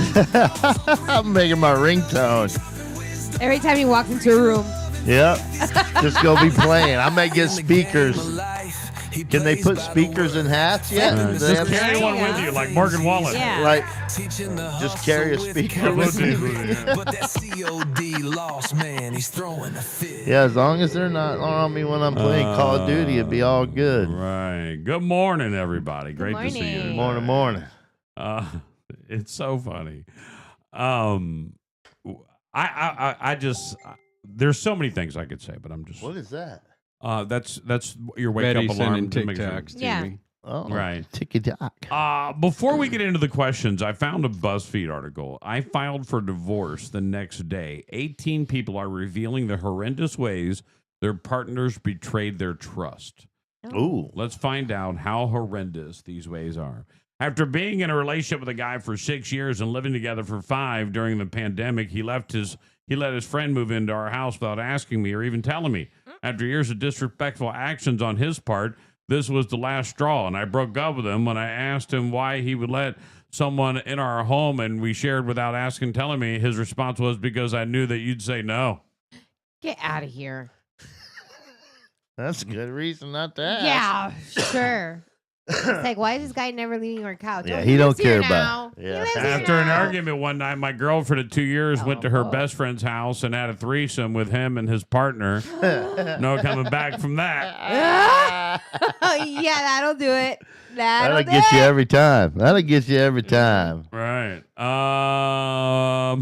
I'm making my ringtone.
Every time he walks into a room.
Yep. Just go be playing. I may get speakers. Can they put speakers in hats yet? Do they
Just
have-
carry one with you, like Morgan Wallen.
Yeah.
Like, just carry a speaker with me.
But that COD lost, man, he's throwing a fit.
Yeah, as long as they're not on me when I'm playing Call of Duty, it'd be all good.
Right. Good morning, everybody. Great to see you.
morning.
Morning, morning.
It's so funny. I just there's so many things I could say, but I'm just
What is that?
that's your wake
Betty
up alarm
sending
to make sure.
TikToks to
Yeah.
me.
Oh,
Right.
Ticky-tock.
Before we get into the questions, I found a BuzzFeed article. I filed for divorce the next day. 18 people are revealing the horrendous ways their partners betrayed their trust.
Ooh.
Let's find out how horrendous these ways are. After being in a relationship with a guy for 6 years and living together for 5 during the pandemic, he let his friend move into our house without asking me or even telling me. After years of disrespectful actions on his part, this was the last straw, and I broke up with him when I asked him why he would let someone in our home and we shared without asking, telling me. His response was, because I knew that you'd say no.
Get out of here.
That's a good reason not to ask.
Yeah, sure. It's like, why is this guy never leaving our couch?
Yeah,
Oh,
he don't
lives here
care about
now.
it. Yeah.
He lives here
After an
now.
argument one night, my girlfriend of 2 years went to her best friend's house and had a threesome with him and his partner. No coming back from that.
Yeah, that'll do it.
That'll get you every time. That'll get you every time.
Right. I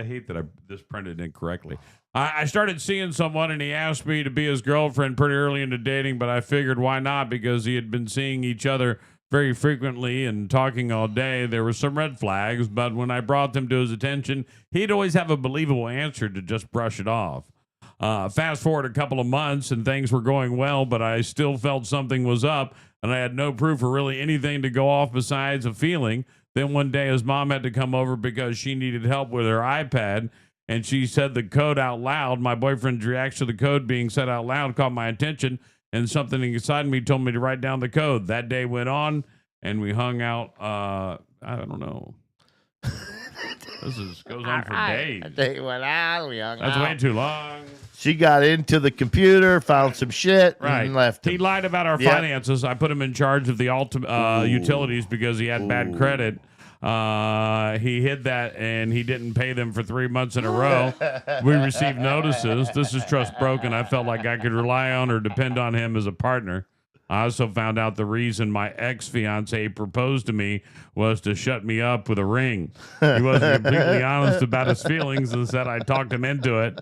hate that this printed incorrectly. I started seeing someone and he asked me to be his girlfriend pretty early into dating, but I figured why not, because he had been seeing each other very frequently and talking all day. There were some red flags, but when I brought them to his attention, he'd always have a believable answer to just brush it off. Fast forward a couple of months and things were going well, but I still felt something was up and I had no proof or really anything to go off besides a feeling. Then one day his mom had to come over because she needed help with her iPad, and she said the code out loud. My boyfriend's reaction to the code being said out loud caught my attention, and something inside me told me to write down the code. That day went on, and we hung out, I don't know, Goes on for days.
They went out. We hung
That's
out.
way too long.
She got into the computer, found some shit,
Right.
and left.
He
Him.
lied about our
Yep.
finances. I put him in charge of the utilities because he had bad credit. He hid that and he didn't pay them for 3 months in a row. We received notices. This is trust broken. I felt like I could rely on or depend on him as a partner. I also found out the reason my ex-fiance proposed to me was to shut me up with a ring. He wasn't completely honest about his feelings and said I talked him into it.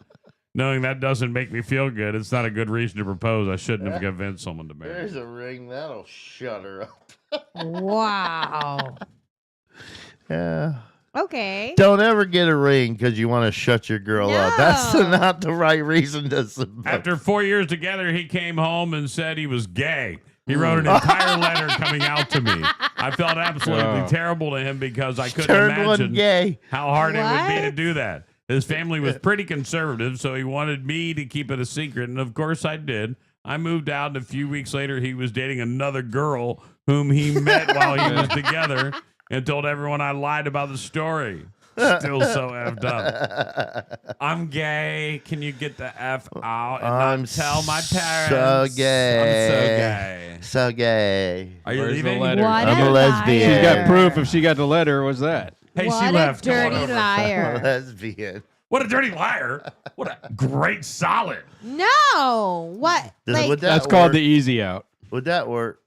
Knowing that doesn't make me feel good, it's not a good reason to propose. I shouldn't have convinced someone to marry.
There's a ring that'll shut her up.
Wow.
Yeah.
Okay.
Don't ever get a ring because you want to shut your girl up. That's
No.
not the right reason to.
After 4 years together, he came home and said he was gay. He wrote an entire letter coming out to me. I felt absolutely terrible to him because I couldn't
Turned one
imagine
gay.
how hard it would be to
What?
do that. His family was pretty conservative, so he wanted me to keep it a secret, and of course I did. I moved out, and a few weeks later, he was dating another girl whom he met while he was together and told everyone I lied about the story. Still so effed up. I'm gay. Can you get the F out and
I'm
not tell my
so
parents?
gay.
I'm so gay.
So gay.
Are you
Where's the
leaving?
letter?
What
I'm a lesbian.
She's
liar.
got proof. If she got the letter, what's that?
Hey,
What
she left.
a
Come on
dirty
over.
liar.
Lesbian.
What a dirty liar. What a great solid.
No. What? Like,
Would that
That's called
work?
the easy out.
Would that work,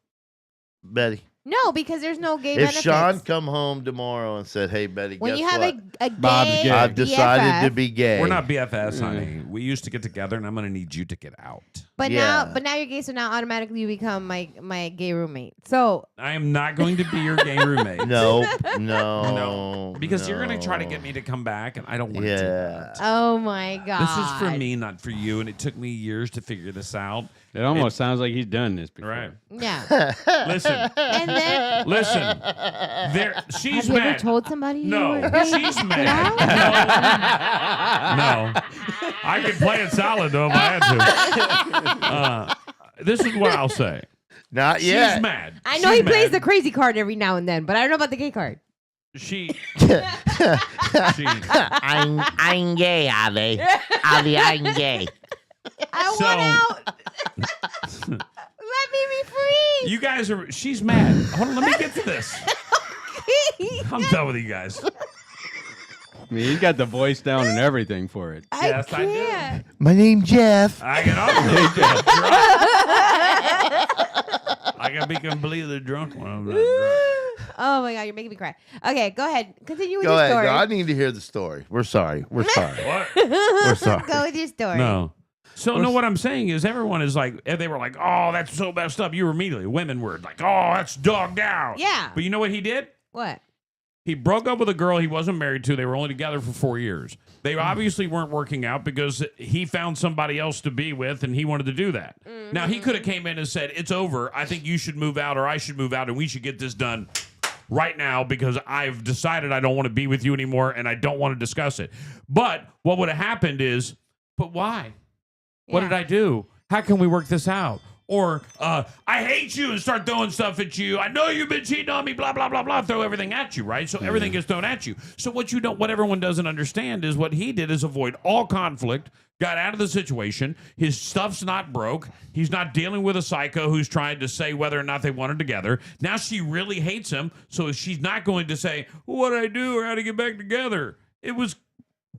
Betty?
no, because there's no gay
If
benefits.
Sean come home tomorrow and said, "Hey, Betty,
when
guess
you have
what?
a
Bob's
gay
gay.
I've decided
BFF,
to be gay."
We're not BFFs, honey. We used to get together, and I'm going to need you to get out.
but
Yeah.
now you're gay, so now automatically you become my gay roommate. So
I am not going to be your gay roommate.
No, no,
No. Because you're going to try to
no.
get me to come back, and I don't want to do
Yeah.
that.
oh my god,
This is for me, not for you, and it took me years to figure this out.
It almost sounds like he's done this before.
Right.
Yeah.
Listen.
And then
Listen. She's
have you ever
mad.
told somebody? you
No,
were gay?
she's mad. No. I could play it solid, though, if I had to. This is what I'll say.
Not yet.
She's mad.
I know
She's
he plays
mad.
the crazy card every now and then, but I don't know about the gay card.
She.
I'm gay, Avi. Avi, I'm gay.
I
So-
want out. Let me be free.
You guys are. She's mad. Hold on, let me get to this. I'm done with you guys.
I mean, he's got the voice down and everything for it.
Yes, I do.
can't.
My name's Jeff.
I can also drunk. I can be completely drunk when I'm not drunk.
Oh my god, you're making me cry. Okay, go ahead. Continue with
Go
your
ahead.
story.
No, I need to hear the story. We're sorry. We're sorry.
What?
We're sorry.
Go with your story.
No. So no, what I'm saying is everyone is like, they were like, oh, that's so messed up. You were immediately, women were like, oh, that's dogged out.
Yeah.
But you know what he did?
What?
He broke up with a girl he wasn't married to. They were only together for 4 years. They obviously weren't working out because he found somebody else to be with, and he wanted to do that. Now, he could have came in and said, it's over. I think you should move out, or I should move out, and we should get this done right now because I've decided I don't want to be with you anymore, and I don't want to discuss it. But what would have happened is, but why? What
Yeah.
did I do? How can we work this out? Or I hate you and start throwing stuff at you. I know you've been cheating on me, blah, blah, blah, blah. Throw everything at you, right? So everything gets thrown at you. So what everyone doesn't understand is what he did is avoid all conflict, got out of the situation. His stuff's not broke. He's not dealing with a psycho who's trying to say whether or not they want her together. Now she really hates him, so she's not going to say, what did I do or how to get back together? It was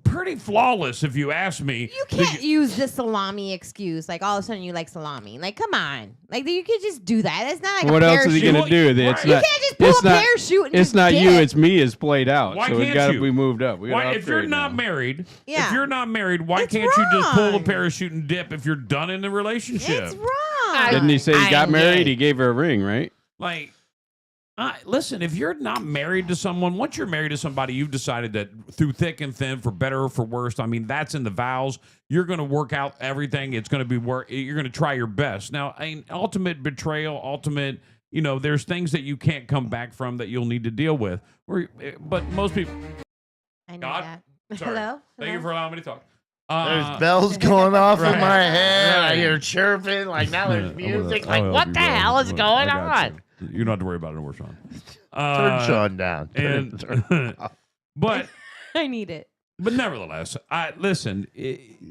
pretty flawless, if you ask me.
You can't use the salami excuse. Like all of a sudden you like salami. Like come on. Like you could just do that. It's not like
What
a
else is he
parachute.
gonna do? It's
Right.
You
not.
can't just pull
It's
a
not.
parachute and
It's
just
not
get
you.
it.
It's me. Is played out.
Why
So we
can't
got to
you?
be moved up. We
Why,
gotta
if you're
upgrade
not
now.
married,
Yeah.
if you're not married, why
It's
can't you just pull the
wrong.
parachute and dip if you're done in the relationship?
It's wrong.
Didn't he say he got
I'm
married?
gay.
He gave her a ring, right?
Like, listen, if you're not married to someone, once you're married to somebody, you've decided that through thick and thin, for better or for worse, I mean, that's in the vows. You're going to work out everything. It's going to be you're going to try your best. Now, ultimate betrayal, there's things that you can't come back from that you'll need to deal with. But most people,
I know
God,
that.
sorry.
Hello?
Thank you for allowing me to talk.
There's bells going off
right,
in my head.
right.
I hear chirping. Like now there's music. Like
I'll
what
help
the
you, bro.
hell is
I
going
got
on?
You don't have to worry about it anymore, Sean.
Turn Sean down.
And
Turn him off.
But
I need it.
But nevertheless, listen,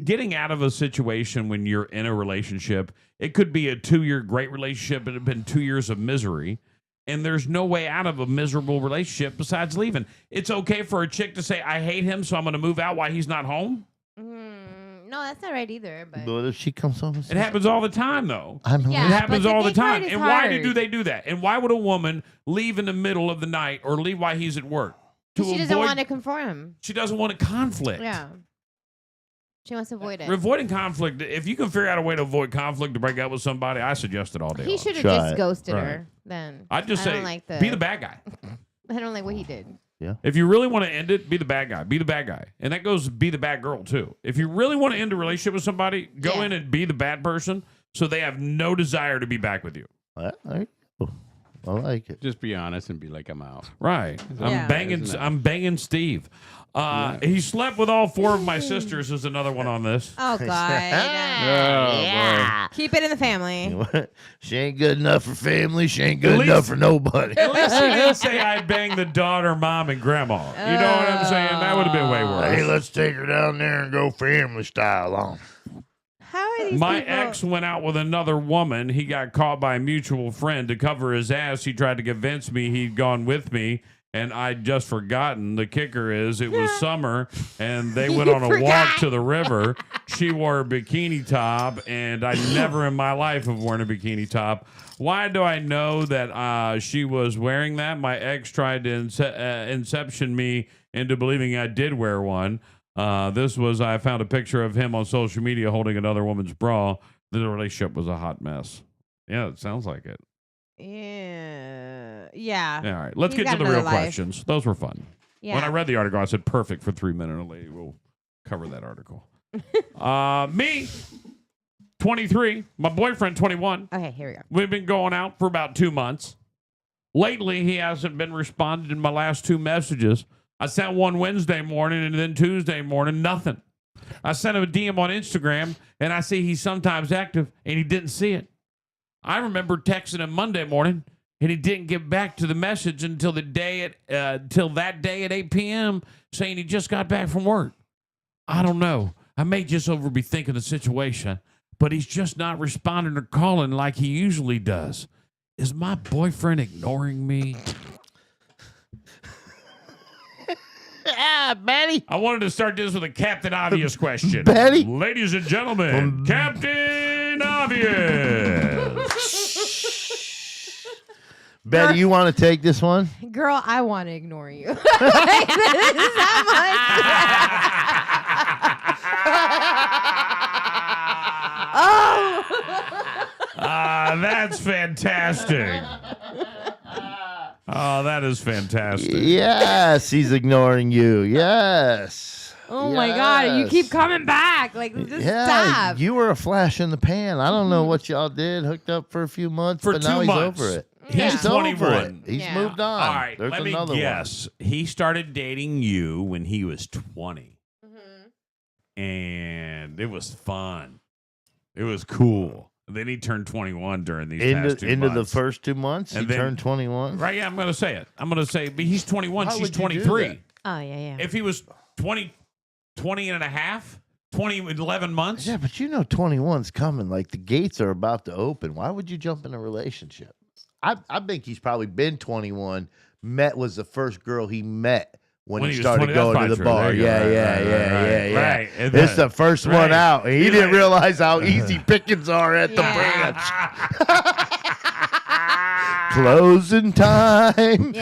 getting out of a situation when you're in a relationship, it could be a 2-year great relationship. It had been 2 years of misery. And there's no way out of a miserable relationship besides leaving. It's okay for a chick to say, I hate him, so I'm going to move out while he's not home.
No, that's not right either. But
But if she comes home, and
It
says,
happens all the time, though.
I know.
Yeah.
It happens
but the
all the
gay part
time.
is
And why
hard.
do they do that? And why would a woman leave in the middle of the night or leave while he's at work?
she doesn't want to conform.
She doesn't want a conflict.
Yeah. She wants to avoid it.
Avoiding conflict. If you can figure out a way to avoid conflict to break up with somebody, I suggest it all day
He
long.
should have
Try
just
it.
ghosted
Right.
her then.
I'd just
I
say,
don't like
be the bad guy.
I don't like what he did.
If you really want to end it, be the bad guy. Be the bad guy. And that goes be the bad girl, too. If you really want to end a relationship with somebody, go
Yeah.
in and be the bad person so they have no desire to be back with you.
There you go. I like it.
Just be honest and be like, I'm out.
Right.
Yeah.
I'm banging Steve. He slept with all 4 of my sisters is another one on this.
Oh, God.
Yeah.
Keep it in the family.
She ain't good enough for family. She ain't good
At least-
enough for nobody.
At least he didn't say I banged the daughter, mom, and grandma. You know what I'm saying? That would have been way worse.
Hey, let's take her down there and go family style on.
How are these
My
people?
ex went out with another woman. He got caught by a mutual friend. To cover his ass, he tried to convince me he'd gone with me, and I'd just forgotten. The kicker is it was summer, and they went on a walk
forgot.
to the river. She wore a bikini top, and I never in my life have worn a bikini top. Why do I know that she was wearing that? My ex tried to inception me into believing I did wear one. I found a picture of him on social media holding another woman's bra. The relationship was a hot mess. Yeah, it sounds like it.
Yeah.
All right, let's
He's
get to
got
the real
another life.
questions. Those were fun.
Yeah.
When I read the article, I said perfect for 3 minutes. A lady will cover that article. Me, 23. My boyfriend, 21.
Okay, here we go.
We've been going out for about 2 months. Lately, he hasn't been responding to my last 2 messages. I sent one Wednesday morning and then Tuesday morning, nothing. I sent him a DM on Instagram, and I see he's sometimes active, and he didn't see it. I remember texting him Monday morning, and he didn't get back to the message until that day at 8 p.m., saying he just got back from work. I don't know. I may just be thinking the situation, but he's just not responding or calling like he usually does. Is my boyfriend ignoring me?
Yeah, Betty.
I wanted to start this with a Captain Obvious question.
Betty?
Ladies and gentlemen, Captain Obvious.
Betty, you want to take this one?
Girl, I want to ignore you. This is how much. Oh.
That's fantastic. Oh, that is fantastic.
Yes, he's ignoring you. Yes.
Oh my God! You
Yes.
keep coming back. Like, just
Yeah,
stop.
you were a flash in the pan. I don't know what y'all did. Hooked up for a few months,
For
but
2
now he's
months.
over it.
Yeah.
He's
over
21.
it. He's
Yeah.
moved on.
All right,
There's
let me
another
guess. He started dating you when he was 20. And it was fun. It was cool. Then he turned 21 during these
One.
past 2
Into the
months.
first 2 months,
And
he
then-
turned 21.
Right, yeah, I'm going to say it. I'm going to say, but he's 21,
How
she's
would you do
23.
that?
Oh yeah.
If he was 20 and a half, 11 months.
Yeah, but 21's coming. Like the gates are about to open. Why would you jump in a relationship? I think he's probably been 21. Was the first girl he met when he
he was
started
20, that's
going to
probably
the
true.
bar.
There you go.
Yeah.
Right. And
It's
then-
the first
right.
one out. And he
He
didn't
like-
realize how easy pickings are at the
Yeah.
branch. Closing time.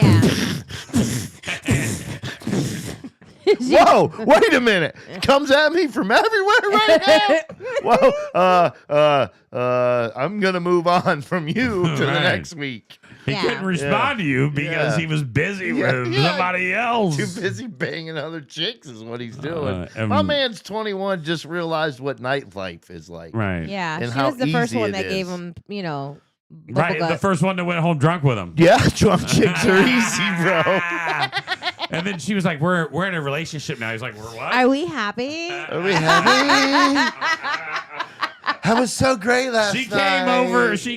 Yeah.
Whoa, wait a minute. Comes at me from everywhere right now. Whoa, I'm going to move on from you to the
Right.
next week.
He
Yeah.
couldn't respond to you because
Yeah.
he was busy
Yeah,
with
yeah.
somebody else.
Too busy banging other chicks is what he's doing.
and-
My man's 21, just realized what nightlife is like.
Right.
Yeah.
And
She
how
was the first
easy
one
it
that gave
is.
him,
Right.
bubble
The
gut.
first one that went home drunk with him.
Yeah, drunk chicks are easy, bro.
And then she was like, we're in a relationship now. He's like, we're what?
Are we happy?
Are we happy? That was so great last
She
night.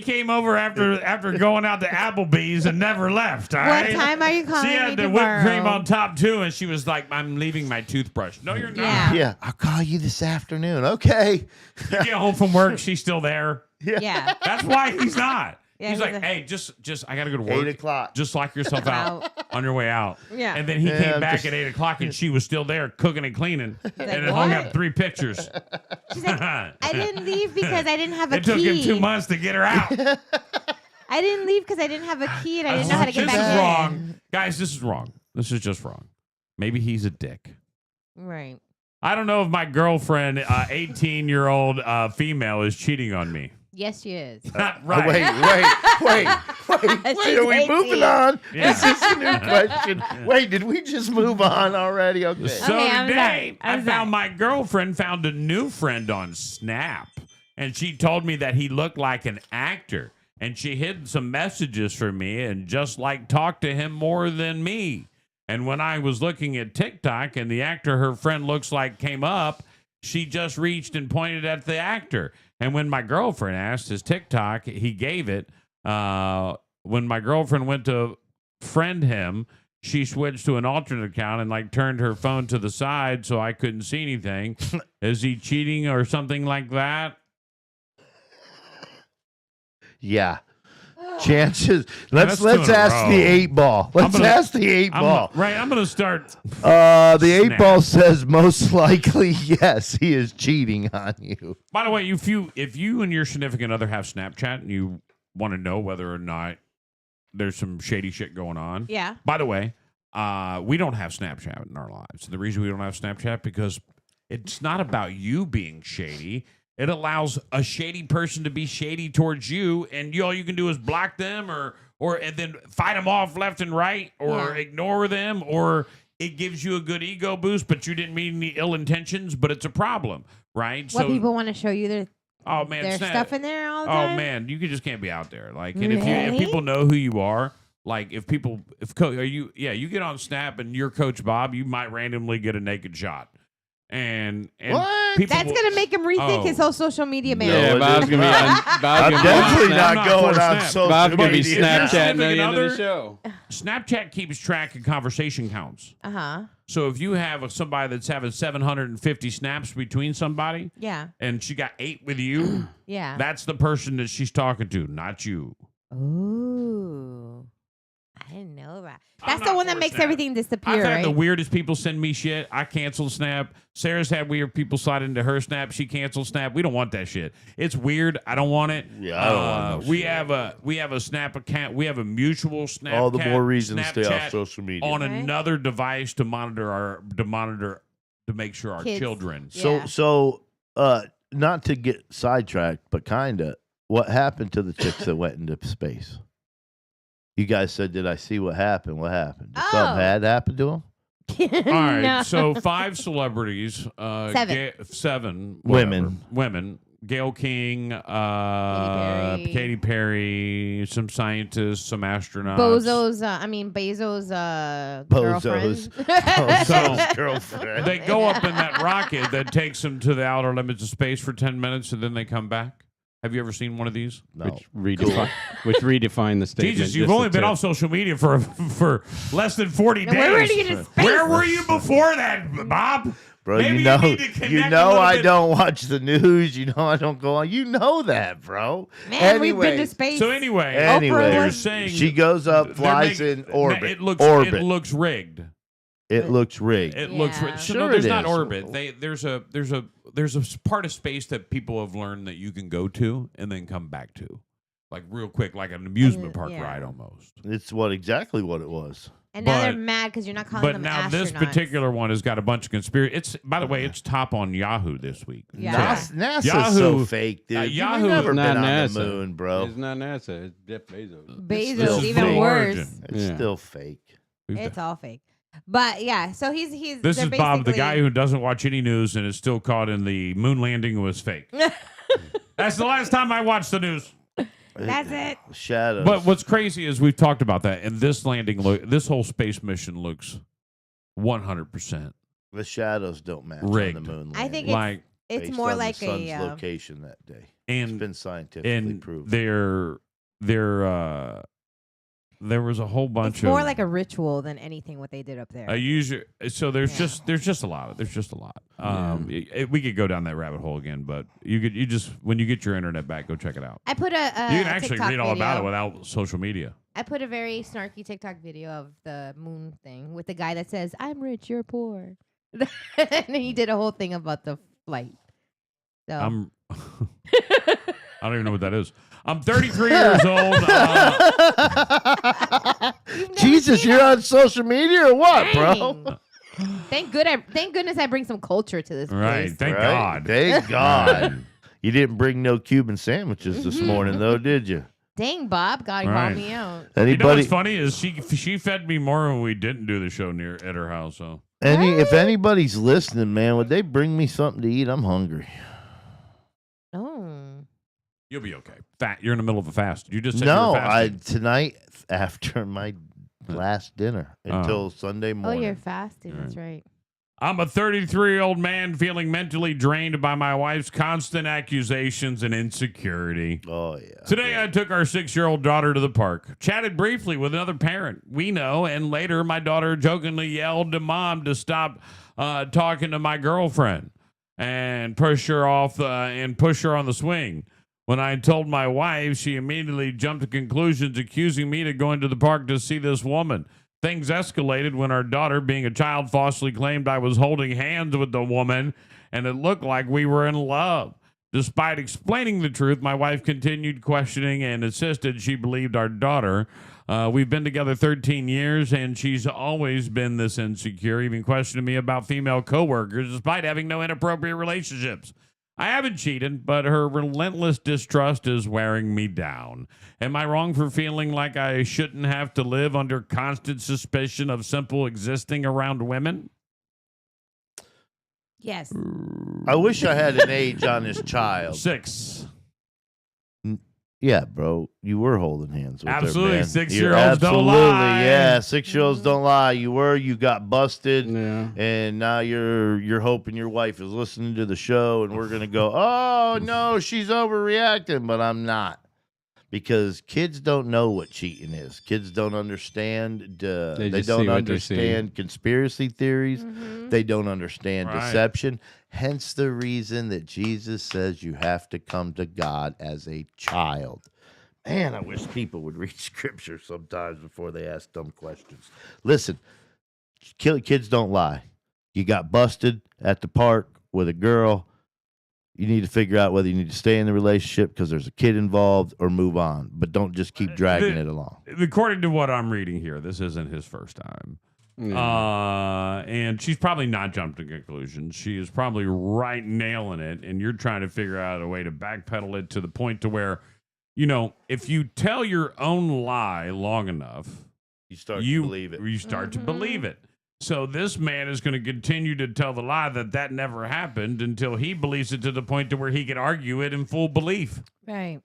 came over after going out to Applebee's and never left. All
What
right?
time are you calling
She
me
had the
tomorrow?
whipped cream on top too, and she was like, "I'm leaving my toothbrush." No, you're not.
Yeah.
Yeah, I'll call you this afternoon. Okay.
You get home from work, she's still there.
Yeah.
That's why he's not.
Yeah,
he's
he's
like,
a-
"Hey, just I gotta go to
8
work.
o'clock.
Just lock yourself out on your way out."
Yeah.
And then he
Yeah,
came
I'm
back
just-
at 8 o'clock, and she was still there cooking and cleaning, and then hung
"What?"
up 3 pictures.
She's like, I didn't leave because I didn't have a
It took
key.
him 2 months to get her out.
I didn't leave because I didn't have a key and I didn't know how to get
This
back
is
in.
wrong, guys. This is wrong. This is just wrong. Maybe he's a dick.
Right.
I don't know if my girlfriend, 18-year-old female, is cheating on me.
Yes, she is.
Not
Oh,
right.
wait.
She's
Are we
18.
moving on?
Yeah.
Is this a new question? Wait, did we just move on already? Okay.
So
Okay, I'm
today,
sorry. I'm
I found
sorry.
my girlfriend found a new friend on Snap, and she told me that he looked like an actor, and she hid some messages for me and just like talked to him more than me. And when I was looking at TikTok and the actor her friend looks like came up, she just reached and pointed at the actor. And when my girlfriend asked his TikTok, he gave it. When my girlfriend went to friend him, she switched to an alternate account and like turned her phone to the side so I couldn't see anything. Is he cheating or something like that?
Yeah. Chances. Let's
That's 2 in a
ask
row.
the 8 ball. Let's
gonna-
ask the 8 ball.
I'm going to start.
The 8
Snap.
ball says most likely yes, he is cheating on you.
By the way, if you and your significant other have Snapchat and you want to know whether or not there's some shady shit going on.
Yeah.
By the way, we don't have Snapchat in our lives. The reason we don't have Snapchat because it's not about you being shady. It allows a shady person to be shady towards you, and all you can do is block them, or and then fight them off left and right, or
Yeah.
ignore them, or it gives you a good ego boost, but you didn't mean any ill intentions, but it's a problem, right?
What people want to show you their
oh man,
their
Snap-
stuff in there all the
Oh
time?
man, you just can't be out there. Like, and if
Really?
people know who you are, like if you get on Snap and you're Coach Bob, you might randomly get a naked shot, and
What?
people
That's going to make him rethink
Oh.
his whole social media man.
Yeah,
it
Bob's
is
gonna be on.
I'm
Bob's gonna
definitely
be on
not
not
for
going on
Snap.
social
Bob's gonna be
media.
Snap-
Snapchatting at the
Significant
end of
other?
the show.
Snapchat keeps track of conversation counts.
Uh-huh.
So if you have somebody that's having 750 snaps between somebody,
Yeah.
and she got 8 with you,
Yeah.
that's the person that she's talking to, not you.
Ooh. I didn't know that.
I'm
That's the
not
one that
for
makes
Snap.
everything disappear,
I've had
right?
the weirdest people send me shit. I canceled Snap. Sarah's had weird people slide into her Snap. She canceled Snap. We don't want that shit. It's weird. I don't want it.
Yeah, I don't want no
we
shit.
have a Snap account. We have a mutual Snap.
All the more reason to stay off
Snapchat
social media.
on
Right.
another device to make sure our
Kids.
children.
Yeah.
So not to get sidetracked, but kinda, what happened to the chicks that went into space? You guys said, "Did I see what happened? What happened? Did
Oh.
something bad happen to them?"
All right,
No.
so 5 celebrities,
7.
7
Women.
women. Gail King,
Perry.
Katy Perry, some scientists, some astronauts.
Bezos' girlfriend.
Bozo's girlfriend.
They go up in that rocket that takes them to the outer limits of space for 10 minutes, and then they come back. Have you ever seen one of these?
No.
Which redefine the statement.
Jesus, you've
just
only
a
been
tip.
off social media for less than 40
Now, where were
days.
you in space?
Where were you before that, Bob?
Bro,
Maybe
you
you
know,
need to connect
you
a
know
little
I
bit.
don't watch the news. You know I don't go on. You know that, bro.
Man, we've been to
Anyways.
space.
So anyway,
Anyway,
they're
was-
saying
she goes up,
they're
flies
making-
in orbit.
It looks
orbit.
It looks rigged.
It looks rigged.
It looks
Yeah.
rigged. So
Sure
no, there's
it
not
is.
orbit. There's a part of space that people have learned that you can go to and then come back to, like real quick, like an amusement park
yeah.
ride almost.
It's exactly what it was.
And now they're
But-
mad because you're not calling
But
them
now
astronauts.
this particular one has got a bunch of conspiracy. It's by the way, it's top on Yahoo this week.
Yeah.
NASA's
Yahoo-
so fake, dude.
Yahoo-
You've never
It's
been
not
on
NASA.
the moon, bro.
It's not NASA. It's Jeff Bezos.
Bezos,
still
even
fake.
worse.
Origin.
It's
Yeah.
still fake.
It's all fake. But yeah, so he's
This
they're
is Bob, the
basically-
guy who doesn't watch any news and is still caught in the moon landing was fake. That's the last time I watched the news.
That's it.
Shadows.
But what's crazy is we've talked about that, and this this whole space mission looks 100%
the shadows don't match
Rigged.
on the moon.
I think
landing
like
It's
based
more
on
like
the sun's
a
location that day. It's
and
been scientifically proved.
there was a whole bunch
It's more
of
like a ritual than anything what they did up there.
so there's just a lot. There's just a lot. We could go down that rabbit hole again, but you just when you get your internet back, go check it out.
I put a
You can actually
TikTok
read all about it
video.
without social media.
I put a very snarky TikTok video of the moon thing with the guy that says, "I'm rich, you're poor," and he did a whole thing about the flight. So
I don't even know what that is. I'm 33 years old.
You've never
Jesus,
seen
you're
that?
on social media or what, bro?
Dang. Thank goodness I bring some culture to this
Right.
place.
Thank
Right?
God.
Thank God. You didn't bring no Cuban sandwiches this
Mm-hmm.
morning, though, did you?
Dang, Bob, God
Right.
called me out.
You know
Anybody?
what's funny is she fed me more when we didn't do the show at her house. So
If anybody's listening, man, would they bring me something to eat? I'm hungry.
Oh.
you'll be okay. You're in the middle of a fast. You just said you
No,
were
I
fasting.
tonight after my last dinner until Sunday
Oh,
morning.
you're fasting. That's right.
I'm a 33-year-old man feeling mentally drained by my wife's constant accusations and insecurity.
Oh yeah.
Today, I took our 6-year-old daughter to the park, chatted briefly with another parent we know, and later my daughter jokingly yelled to mom to stop talking to my girlfriend and push her off and push her on the swing. When I told my wife, she immediately jumped to conclusions, accusing me to going to the park to see this woman. Things escalated when our daughter, being a child, falsely claimed I was holding hands with the woman, and it looked like we were in love. Despite explaining the truth, my wife continued questioning and insisted she believed our daughter. We've been together 13 years, and she's always been this insecure, even questioning me about female coworkers, despite having no inappropriate relationships. I haven't cheated, but her relentless distrust is wearing me down. Am I wrong for feeling like I shouldn't have to live under constant suspicion of simple existing around women?
Yes.
I wish I had an age on this child.
6.
Yeah, bro, you were holding hands with
Absolutely.
her, man.
6-year-olds don't
Absolutely,
lie.
yeah. 6-year-olds don't lie. You got busted,
Yeah.
and now you're hoping your wife is listening to the show, and we're gonna go, oh no, she's overreacting, but I'm not, because kids don't know what cheating is. Kids don't understand. They
just
don't
see what they're seeing.
understand conspiracy theories.
Mhm.
They don't understand
Right.
deception. Hence the reason that Jesus says you have to come to God as a child. Man, I wish people would read scripture sometimes before they ask dumb questions. Listen, kids don't lie. You got busted at the park with a girl. You need to figure out whether you need to stay in the relationship because there's a kid involved or move on. But don't just keep dragging it along.
According to what I'm reading here, this isn't his first time. And she's probably not jumped to conclusions. She is probably right nailing it, and you're trying to figure out a way to backpedal it to the point to where, if you tell your own lie long enough,
You start to believe it.
You start to believe it. So this man is going to continue to tell the lie that never happened until he believes it to the point to where he can argue it in full belief.
Right.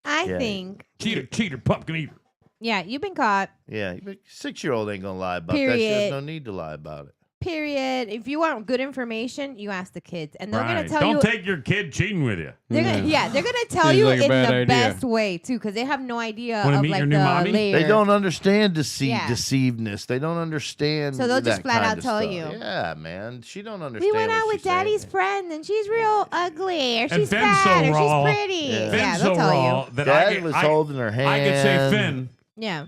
I
Yeah.
think.
Cheater, pumpkin eater.
Yeah, you've been caught.
Yeah, but 6-year-old ain't gonna lie about that. She has
Period.
no need to lie about it.
Period. If you want good information, you ask the kids, and they're gonna tell
Don't
you.
take your kid cheating with you.
They're gonna, they're gonna tell
Seems
you
like a
in
bad
the
idea.
best way too, because they have no idea
Wanna
of
meet
like
your
the
new mommy?
layer.
They don't understand
Yeah.
deceivedness. They don't understand.
So they'll just
that
flat
kind
out
of
tell
stuff.
you.
Yeah, man. She don't understand.
We went
what
out with
she's saying.
Daddy's friend, and she's real ugly, or
And
she's
Finn's
fat,
so
or
raw.
she's pretty.
Yeah.
Yeah,
Finn's
they'll
so
tell
raw
you.
that
Dad was holding her hand.
I could say, Finn,
Yeah.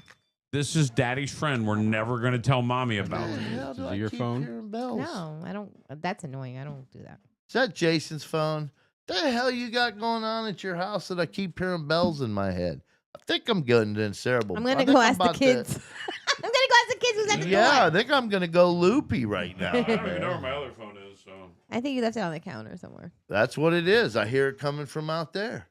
this is Daddy's friend. We're never going to tell Mommy about
What the
it.
hell do
Is
I
it your
keep
phone?
hearing bells?
No, I don't. That's annoying. I don't do that.
Is that Jason's phone? The hell you got going on at your house that I keep hearing bells in my head? I think I'm getting in cerebral.
I'm
I
gonna
think
go ask the
about to-
kids. I'm gonna go ask the kids who's at the
Yeah, I
door.
think I'm gonna go loopy right now.
I don't even know where my other phone is. So
I think you left it on the counter somewhere.
That's what it is. I hear it coming from out there.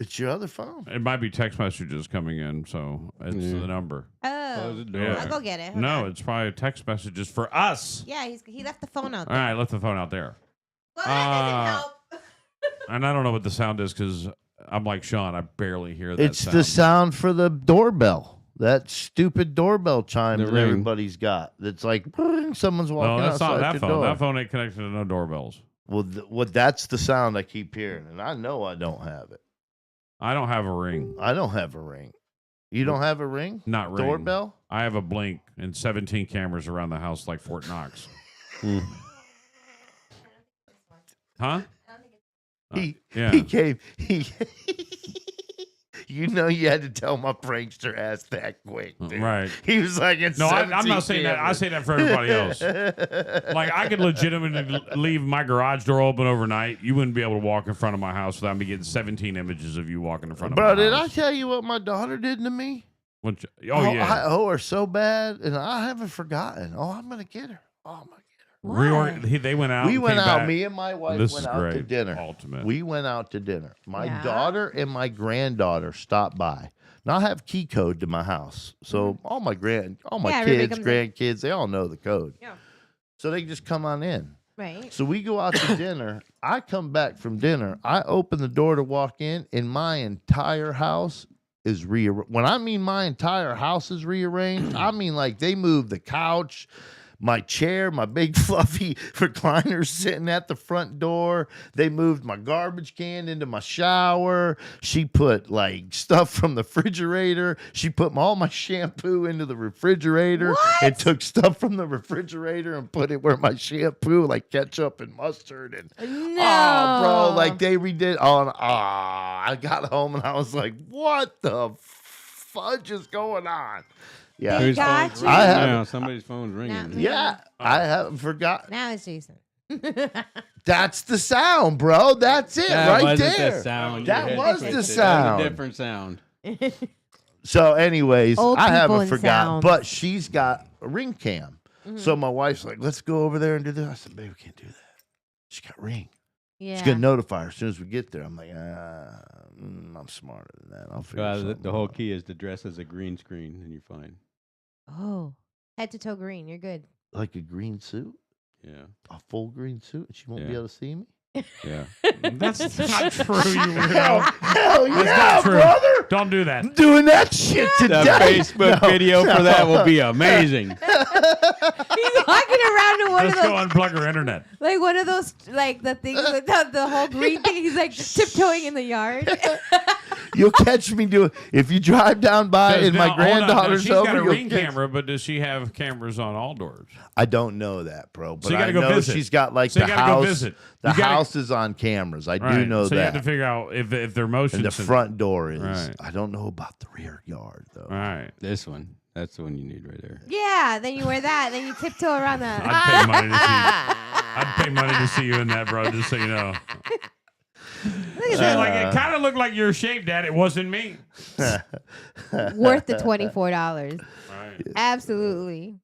It's your other phone.
it might be text messages coming in. So it's
Yeah.
the number.
Oh,
Close the door.
Yeah.
I'll go get it. Hold
No,
on.
it's probably text messages for us.
Yeah, he left the phone out
All
there.
right, left the phone out there.
Well, that doesn't
Uh,
help.
And I don't know what the sound is because I'm like Sean. I barely hear that
It's
sound.
the sound for the doorbell. That stupid doorbell chime
The
that
ring.
everybody's got. It's like someone's
No,
walking
that's
outside
not that
your
phone.
door.
That phone ain't connected to no doorbells.
Well, that's the sound I keep hearing, and I know I don't have it.
I don't have a ring.
I don't have a ring. You don't have a ring?
Not ring.
Doorbell?
I have a Blink and 17 cameras around the house like Fort Knox. Huh?
He
yeah.
he came. You know, you had to tell my prankster ass that quick, dude.
Right.
He was like, it's
No, I'm not saying that. I say that for everybody else. Like, I could legitimately leave my garage door open overnight. You wouldn't be able to walk in front of my house without me getting 17 images of you walking in front of my
Bro,
house.
did I tell you what my daughter did to me?
Yeah.
I owe her so bad, and I haven't forgotten. Oh, I'm gonna get her. Oh, I'm gonna get her.
They went out.
We
and
went
came
out.
back.
Me and my wife
This
went
is
out to
great.
dinner.
Ultimate.
We went out to dinner. My
Yeah.
daughter and my granddaughter stopped by. Now I have key code to my house, so all my
everybody
kids,
comes in.
grandkids, they all know the code.
Yeah.
So they just come on in.
Right.
So we go out to dinner. I come back from dinner. I open the door to walk in, and my entire house is rearranged. When I mean my entire house is rearranged, I mean like they moved the couch, my chair, my big fluffy recliner sitting at the front door. They moved my garbage can into my shower. She put like stuff from the refrigerator. She put all my shampoo into the refrigerator and took stuff from the refrigerator and put it where my shampoo, like ketchup and mustard. And
No.
oh, bro, like they redid. I got home and I was like, what the fudge is going on? Yeah.
They
Whose
got
phone's
you.
I
ringing
have-
now? Somebody's phone's ringing.
Not-
Yeah, I haven't forgot.
Now it's Jason.
That's the sound, bro. That's it
That
right
wasn't
there.
the sound.
That
You had
was
to
the
fix it. That
sound.
was a different sound.
So, anyways,
Old
I
people
haven't
and
forgotten,
sounds.
but she's got a ring cam.
Mm-hmm.
So my wife's like, let's go over there and do this. I said, babe, we can't do that. She's got ring.
Yeah.
She's going to notify her as soon as we get there. I'm like, I'm smarter than that. I'll figure something
The whole
out.
key is to dress as a green screen, and you're fine.
Oh, head to toe green. You're good.
Like a green suit,
Yeah,
a full green suit, and she won't be
Yeah.
able to see me?
yeah.
That's not true, you
Hell,
weirdo.
hell
That's
yeah,
not true.
brother.
Don't do that.
I'm doing that shit
The
today.
Facebook
No,
video for
no.
that will be amazing.
He's walking around in one
Let's
of
go
those,
unplug her internet.
like one of those, like the things with the whole green thing. He's like tiptoeing in the yard.
You'll catch me doing. If you drive down by
Says
and my
now- hold on, now
granddaughter's
she's
over,
got a
you'll
ring
catch-
camera, but does she have cameras on all doors?
I don't know that, bro. But
you gotta
I
go
know
visit.
she's got like
So you
the
gotta go
house.
visit.
The
You gotta-
house is on cameras. I do
Right.
know
so you have
that.
to figure out if they're motion
And the
sensitive.
front door is.
Right.
I don't know about the rear yard though.
Right.
This one. That's the one you need right there.
Yeah. Then you wear that. Then you tiptoe around the.
I'd pay money to see. I'd pay money to see you in that, bro. Just so you know.
Look at
See,
that.
like it kind of looked like you're shaved at. It wasn't me.
Worth the $24.
Right.
Absolutely.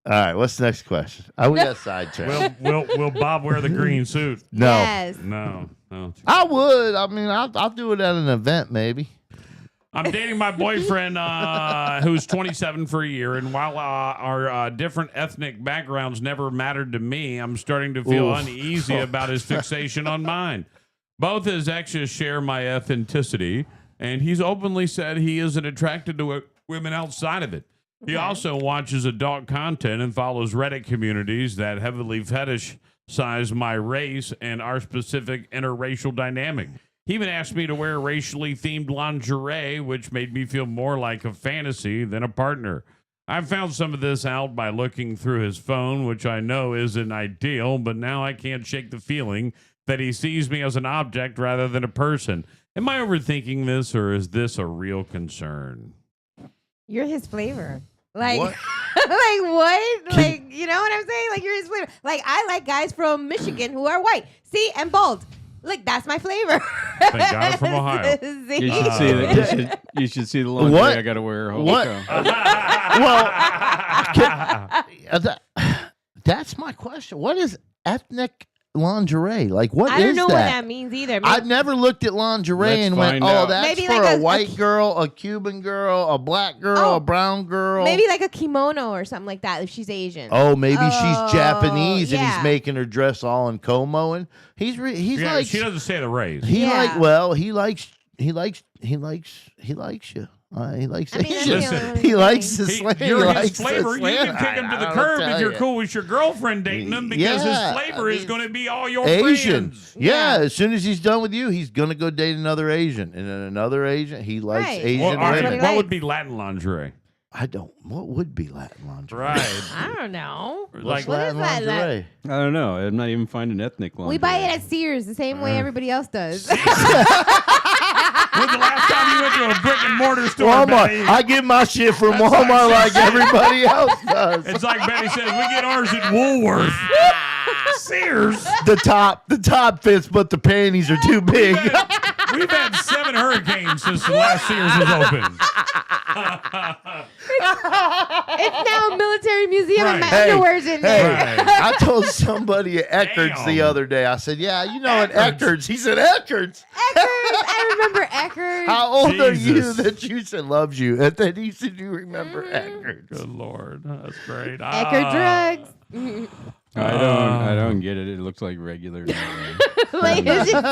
All right. What's the next question? We got sidetracked.
Will Bob wear the green suit?
No,
Yes.
No.
I would. I mean, I'll do it at an event maybe.
I'm dating my boyfriend who's 27 for a year, and while our different ethnic backgrounds never mattered to me, I'm starting to feel
Oof.
uneasy about his fixation on mine. Both his exes share my ethnicity, and he's openly said he isn't attracted to women outside of it. He also watches adult content and follows Reddit communities that heavily fetishize my race and our specific interracial dynamic. He even asked me to wear racially themed lingerie, which made me feel more like a fantasy than a partner. I found some of this out by looking through his phone, which I know isn't ideal, but now I can't shake the feeling that he sees me as an object rather than a person. Am I overthinking this, or is this a real concern?
You're his flavor. Like,
What?
like what? Like, you know what I'm saying? Like, you're his flavor. Like, I like guys from Michigan who are white. See, and bald. Look, that's my flavor.
Thank God from Ohio.
See?
You should see that. You should see the laundry
What?
I got to wear. Holy
What?
cow.
That's my question. What is ethnic lingerie? Like, what
I don't
is
know
that?
what that means either. Maybe,
I've never looked at lingerie
Let's
and went,
find
"Oh,
out.
that's
Maybe
for
like
a white girl, a Cuban girl, a black girl,
Oh,
a brown girl."
maybe like a kimono or something like that if she's Asian.
Oh, maybe
Oh,
she's Japanese and
yeah.
he's making her dress all in como, and he's
Yeah,
like
she doesn't say the race.
he
Yeah.
like well he likes you. He likes
I mean, that's
Asian.
the only one
He
thing.
likes the slam.
You're his
likes the
flavor. You
slam.
can kick him to the
I
curb
don't
if you're
tell
cool with your girlfriend dating him because
Yeah,
his flavor is going to be all your
Asian.
friends.
Yeah,
Yeah.
as soon as he's done with you, he's gonna go date another Asian, and then another Asian. He likes
Right.
Asian
Well, all right,
women.
what
what would be Latin lingerie?
I don't. What would be Latin lingerie?
Right.
I don't know.
What's
Like,
What is
Latin
that?
lingerie?
I don't know. I'm not even finding ethnic lingerie.
We buy it at Sears the same way everybody else does.
when's the last time you went to a brick and mortar store,
Walmart.
Betty?
I get my shit from
That's like
Walmart like
saying-
everybody else does.
It's like Betty says, we get ours at Woolworth. Sears.
The top fits, but the panties are too big.
We've had 7 hurricanes since the last Sears was open.
It's now a military museum and my
Right.
underwear's in there.
Right.
I told somebody at Eckerd's the
Damn.
other day. I said, "Yeah, you know at
Eckerd's.
Eckerd's." He said, "Eckerd's."
Eckerd's. I remember Eckerd's.
How old are you
Jesus.
that you said loves you? And then he said, "You remember Eckerd's?"
Good Lord. That's great.
Eckerd drugs.
I don't get it. It looks like regular.
Like, it's just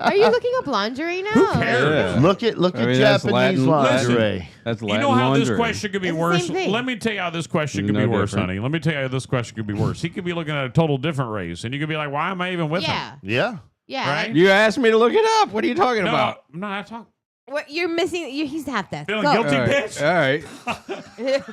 are you looking up lingerie now?
Who cares?
Yeah.
Look
I
at
mean, that's
Japanese
Latin-
lingerie.
That's
You
Latin
know how
lingerie.
this question could be
It's the
worse?
same thing.
Let me tell you how this question could
No
be worse,
different.
honey. Let me tell you how this question could be worse. He could be looking at a total different race, and you could be like, why am I even with
Yeah.
him?
Yeah.
Yeah.
Right?
like,
You asked me to look it up. What are you talking
No,
about?
no, I talk.
what you're missing? He's half deaf.
Feeling
Go.
guilty?
All right.
bitch.
All right.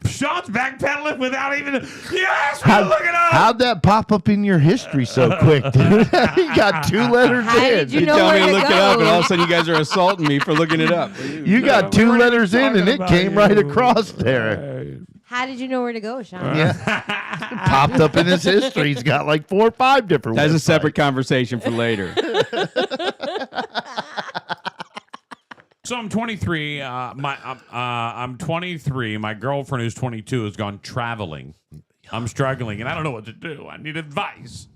Sean's backpedaling without even. You asked me to look it up.
How'd that pop up in your history so quick, dude? You got 2 letters
How
in.
did you
You
know
tell me
where
to
to
look it up,
go?
and all of a sudden you guys are assaulting me for looking it up.
You got 2
we're
letters in,
talking
and it
about
came
you.
right across there.
Right.
How did you know where to go, Sean?
Yeah. Popped up in his history. He's got like 4 or 5 different
That's a
websites.
separate conversation for later.
So I'm 23. I'm 23. My girlfriend, who's 22, has gone traveling. I'm struggling, and I don't know what to do. I need advice.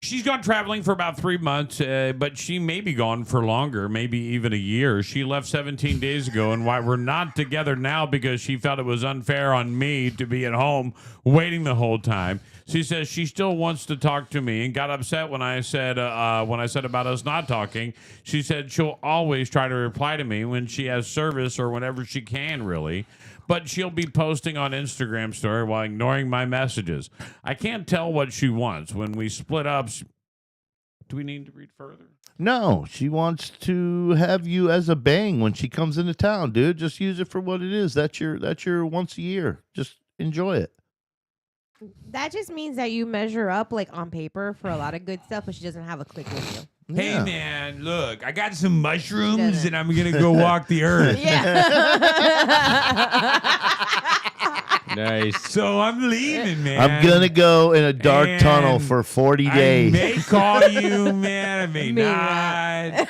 She's gone traveling for about 3 months, but she may be gone for longer, maybe even a year. She left 17 days ago, and why we're not together now because she felt it was unfair on me to be at home waiting the whole time. She says she still wants to talk to me and got upset when I said about us not talking. She said she'll always try to reply to me when she has service or whenever she can, really. But she'll be posting on Instagram story while ignoring my messages. I can't tell what she wants. When we split up, do we need to read further?
No, she wants to have you as a bang when she comes into town, dude. Just use it for what it is. That's your once a year. Just enjoy it.
That just means that you measure up like on paper for a lot of good stuff, but she doesn't have a click with you.
Hey,
Yeah.
man, look, I got some mushrooms
Doesn't.
and I'm going to go walk the earth.
Nice.
So I'm leaving, man.
I'm gonna go in a dark
And
tunnel for 40 days.
I may call you, man. I may
May
not.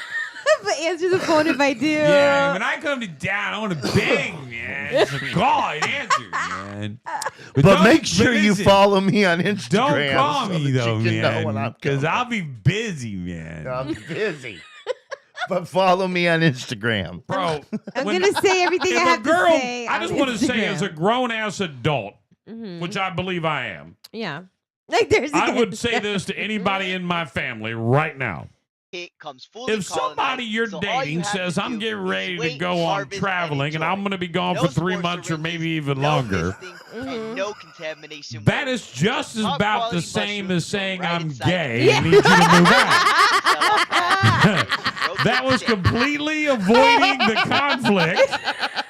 But answer the phone if I do.
Yeah, when I come to town, I want to bang, man. It's a call and answer, man.
But
don't-
make sure you
listen,
follow me on Instagram.
Don't call
so
me,
that
though,
you can know when
man.
I'm
Because
coming.
I'll be busy, man.
I'm busy. But follow me on Instagram.
Bro,
I'm
when-
going to say everything I
if
have
a girl,
to say.
I just
on
want to say, as a
Instagram.
grown-ass adult,
Mhm.
which I believe I am,
Yeah. Like there's
I would say this to anybody in my family right now.
It comes fully
If somebody
colonized,
you're
so all
dating
you have
says,
to
I'm
do
getting
is
ready to
wait,
go on
harvest,
traveling and
enjoy.
I'm going to be gone
No
for 3
sports
months or
syringes,
maybe even
no
longer,
fisting,
Mhm.
and no contamination.
that is just as
Top
about the
quality
same
mushrooms
as saying
right
I'm
inside
gay
you.
and need you to move out.
Rotate
That was
the
completely avoiding the conflict.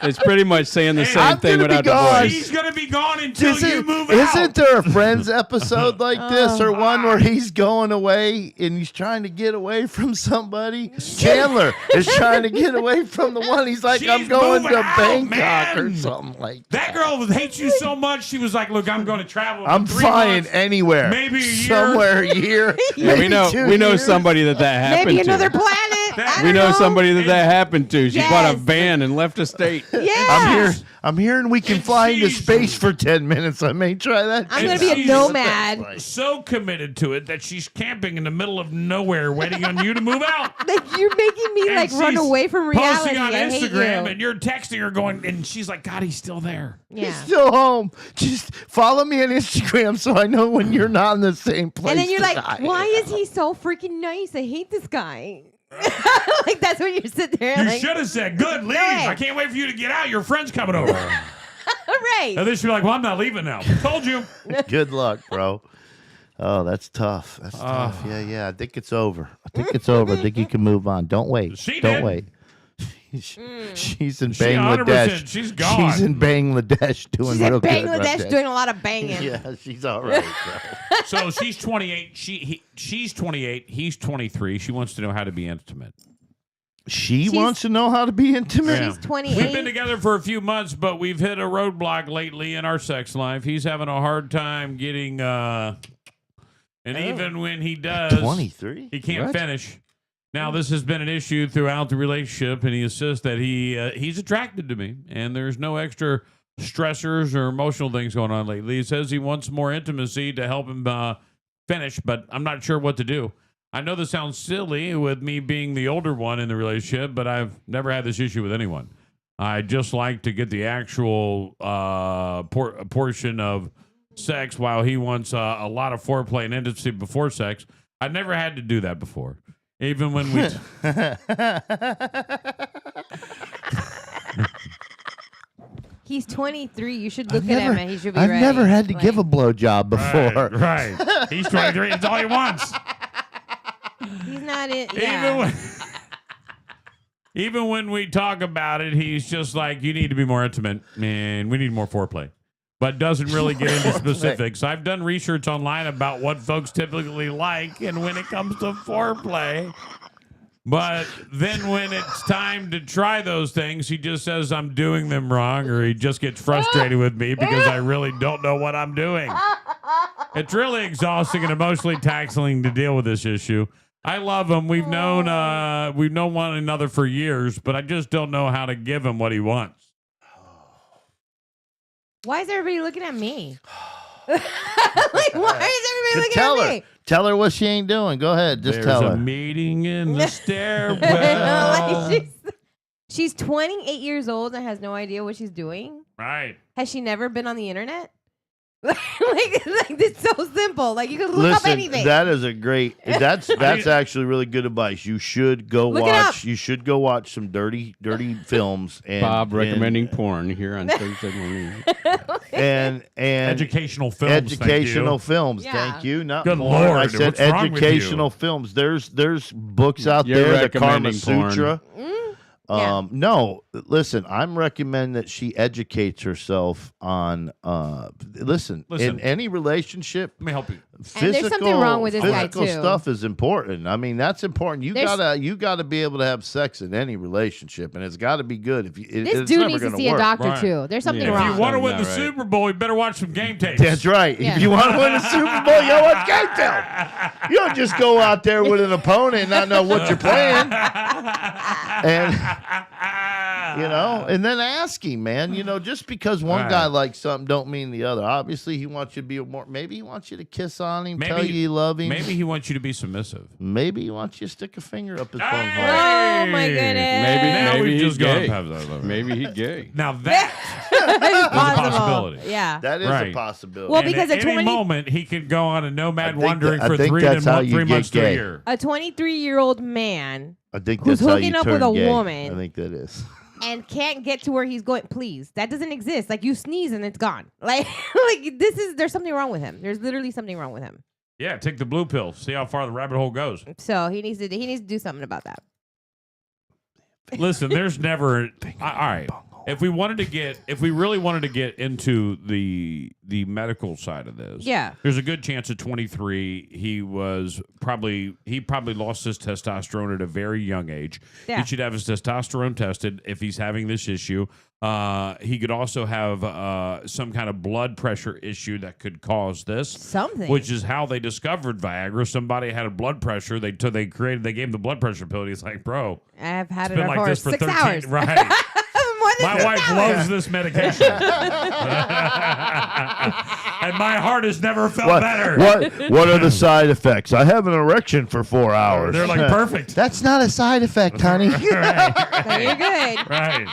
It's pretty much saying the
I'm
same thing
gonna be
without the
gone.
voice.
He's going to be gone until you move
Isn't
out.
there a Friends episode like this, or
Oh.
one where he's going away and he's trying to get away from somebody? Chandler is trying to get away from the one. He's like, I'm
She's
going
moving
to
out,
Bangkok or
man.
something like
That
that.
girl hates you so much, she was like, look, I'm going to travel.
I'm
for 3
flying
months.
anywhere,
maybe a year.
somewhere a year.
Yeah, we
maybe
know
2
we know
years.
somebody that happened
Maybe
to.
another planet.
That-
I
We
don't
know somebody that happened to. She bought a
Yes.
van and left a state.
Yeah.
I'm hearing we can
And
fly into
she's-
space for 10 minutes. I may try that.
I'm
too.
gonna be a
she's-
nomad.
So committed to it that she's camping in the middle of nowhere waiting on you to move out.
Like you're making me
And
like run
she's
away from reality.
Posting on
I hate
Instagram
you.
and you're texting her going, and she's like, God, he's still there.
Yeah.
He's still home. Just follow me on Instagram so I know when you're not in the same place.
And then you're
that
like,
I
why
am."
is he so freaking nice? I hate this guy. Like that's when you sit there.
You
like,
should have said, "Good, leave.
way.
I can't wait for you to get out. Your friend's coming over."
right.
And then she'd be like, "Well, I'm not leaving now. Told you."
Good luck, bro. Oh, that's tough. That's tough. Yeah. I think it's over. I think you can move on. Don't wait.
She
Don't
did.
wait. She's in
She
Bangladesh.
100%, she's gone.
She's in Bangladesh doing
She's
real
in
good.
Bangladesh
right there.
doing a lot of banging.
Yeah, she's all right, bro.
So she's 28. She's 28. He's 23. She wants to know how to be intimate.
She wants to know how to be intimate.
Yeah.
She's 28.
We've been together for a few months, but we've hit a roadblock lately in our sex life. He's having a hard time getting, and even when he does,
23?
he can't
What?
finish. Now, this has been an issue throughout the relationship, and he insists that he's attracted to me, and there's no extra stressors or emotional things going on lately. He says he wants more intimacy to help him finish, but I'm not sure what to do. I know this sounds silly with me being the older one in the relationship, but I've never had this issue with anyone. I just like to get the actual portion of sex while he wants a lot of foreplay and intimacy before sex. I've never had to do that before. Even when we...
He's 23. You should look at him and he should be
I've
ready.
never had to
Like,
give a blowjob before.
Right. He's 23. It's all he wants.
He's not in. Yeah.
Even when we talk about it, he's just like, you need to be more intimate, man. We need more foreplay. But doesn't really get into specifics. I've done research online about what folks typically like and when it comes to foreplay. But then when it's time to try those things, he just says I'm doing them wrong, or he just gets frustrated with me because I really don't know what I'm doing. It's really exhausting and emotionally taxing to deal with this issue. I love him. We've known one another for years, but I just don't know how to give him what he wants.
Why is everybody looking at me? Like, why is everybody looking
Tell
at
her.
me?
Tell her what she ain't doing. Go ahead. Just
There's
tell
a
her.
meeting in the stairwell.
Like, she's 28 years old and has no idea what she's doing.
Right.
Has she never been on the internet? like it's so simple. Like you can look up
Listen,
anything.
that is a great. That's actually really good advice. You should go
Look it
watch.
up.
You should go watch some dirty films. And
Bob recommending porn here on Thursday morning.
and
Educational films.
educational films.
Yeah.
Thank you. Not
Good
porn. I
Lord,
said
what's wrong with you?
educational films. There's books out
You're
there. The Kama
recommending porn.
Sutra.
Yeah.
No, listen, I'm recommending that she educates herself on listen, in any relationship,
Let me help you.
there's something wrong with this guy,
physical
too.
stuff is important. I mean, that's important. You gotta be able to have sex in any relationship, and it's got to be good. If you,
This
it's
dude
never
needs to
gonna
see
work.
a doctor
Right.
too. There's something
Yeah.
If
wrong.
you want to win the
Something not right.
Super Bowl, you better watch some game tapes.
That's right.
Yeah.
If you want to win a Super Bowl, you gotta watch game film. You don't just go out there with an opponent and not know what you're playing. And and then ask him, man. Just because one
Right.
guy likes something don't mean the other. Obviously, he wants you to be more. Maybe he wants you to kiss on him, tell you you love him.
Maybe he wants you to be submissive.
Maybe he wants you to stick a finger up his bunghole.
Oh my goodness.
Now
Maybe
we've
he's
just gone
gay.
past that.
Maybe he's gay.
Now that
It's
possibility.
Yeah.
That is
Right.
a possibility.
Well,
and
because
at
a
any
20
moment he could go on a nomad
I think
wandering
that- I
for
think
3
that's how you get
months to a
gay.
year.
a 23-year-old man
I think
who's
that's how you
hooking up
turn
with a
gay.
woman.
I think that is.
and can't get to where he's going. Please, that doesn't exist. Like you sneeze and it's gone. Like there's something wrong with him. There's literally something wrong with him.
Yeah, take the blue pill. See how far the rabbit hole goes.
So he needs to do something about that.
Listen, there's never. All right. If we really wanted to get into the medical side of this,
Yeah.
there's a good chance at 23 he probably lost his testosterone at a very young age.
Yeah.
He should have his testosterone tested if he's having this issue. He could also have some kind of blood pressure issue that could cause this.
Something.
Which is how they discovered Viagra. Somebody had a blood pressure. They gave him the blood pressure pill. And he's like, bro,
I've had
it's
it
been like
for
this for
6
13
hours.
Right.
More than
My
6
wife
hours.
loves this medication. And my heart has never felt better.
What are the side effects? I have an erection for 4 hours.
They're like, perfect.
That's not a side effect, honey.
So you're good.
Right.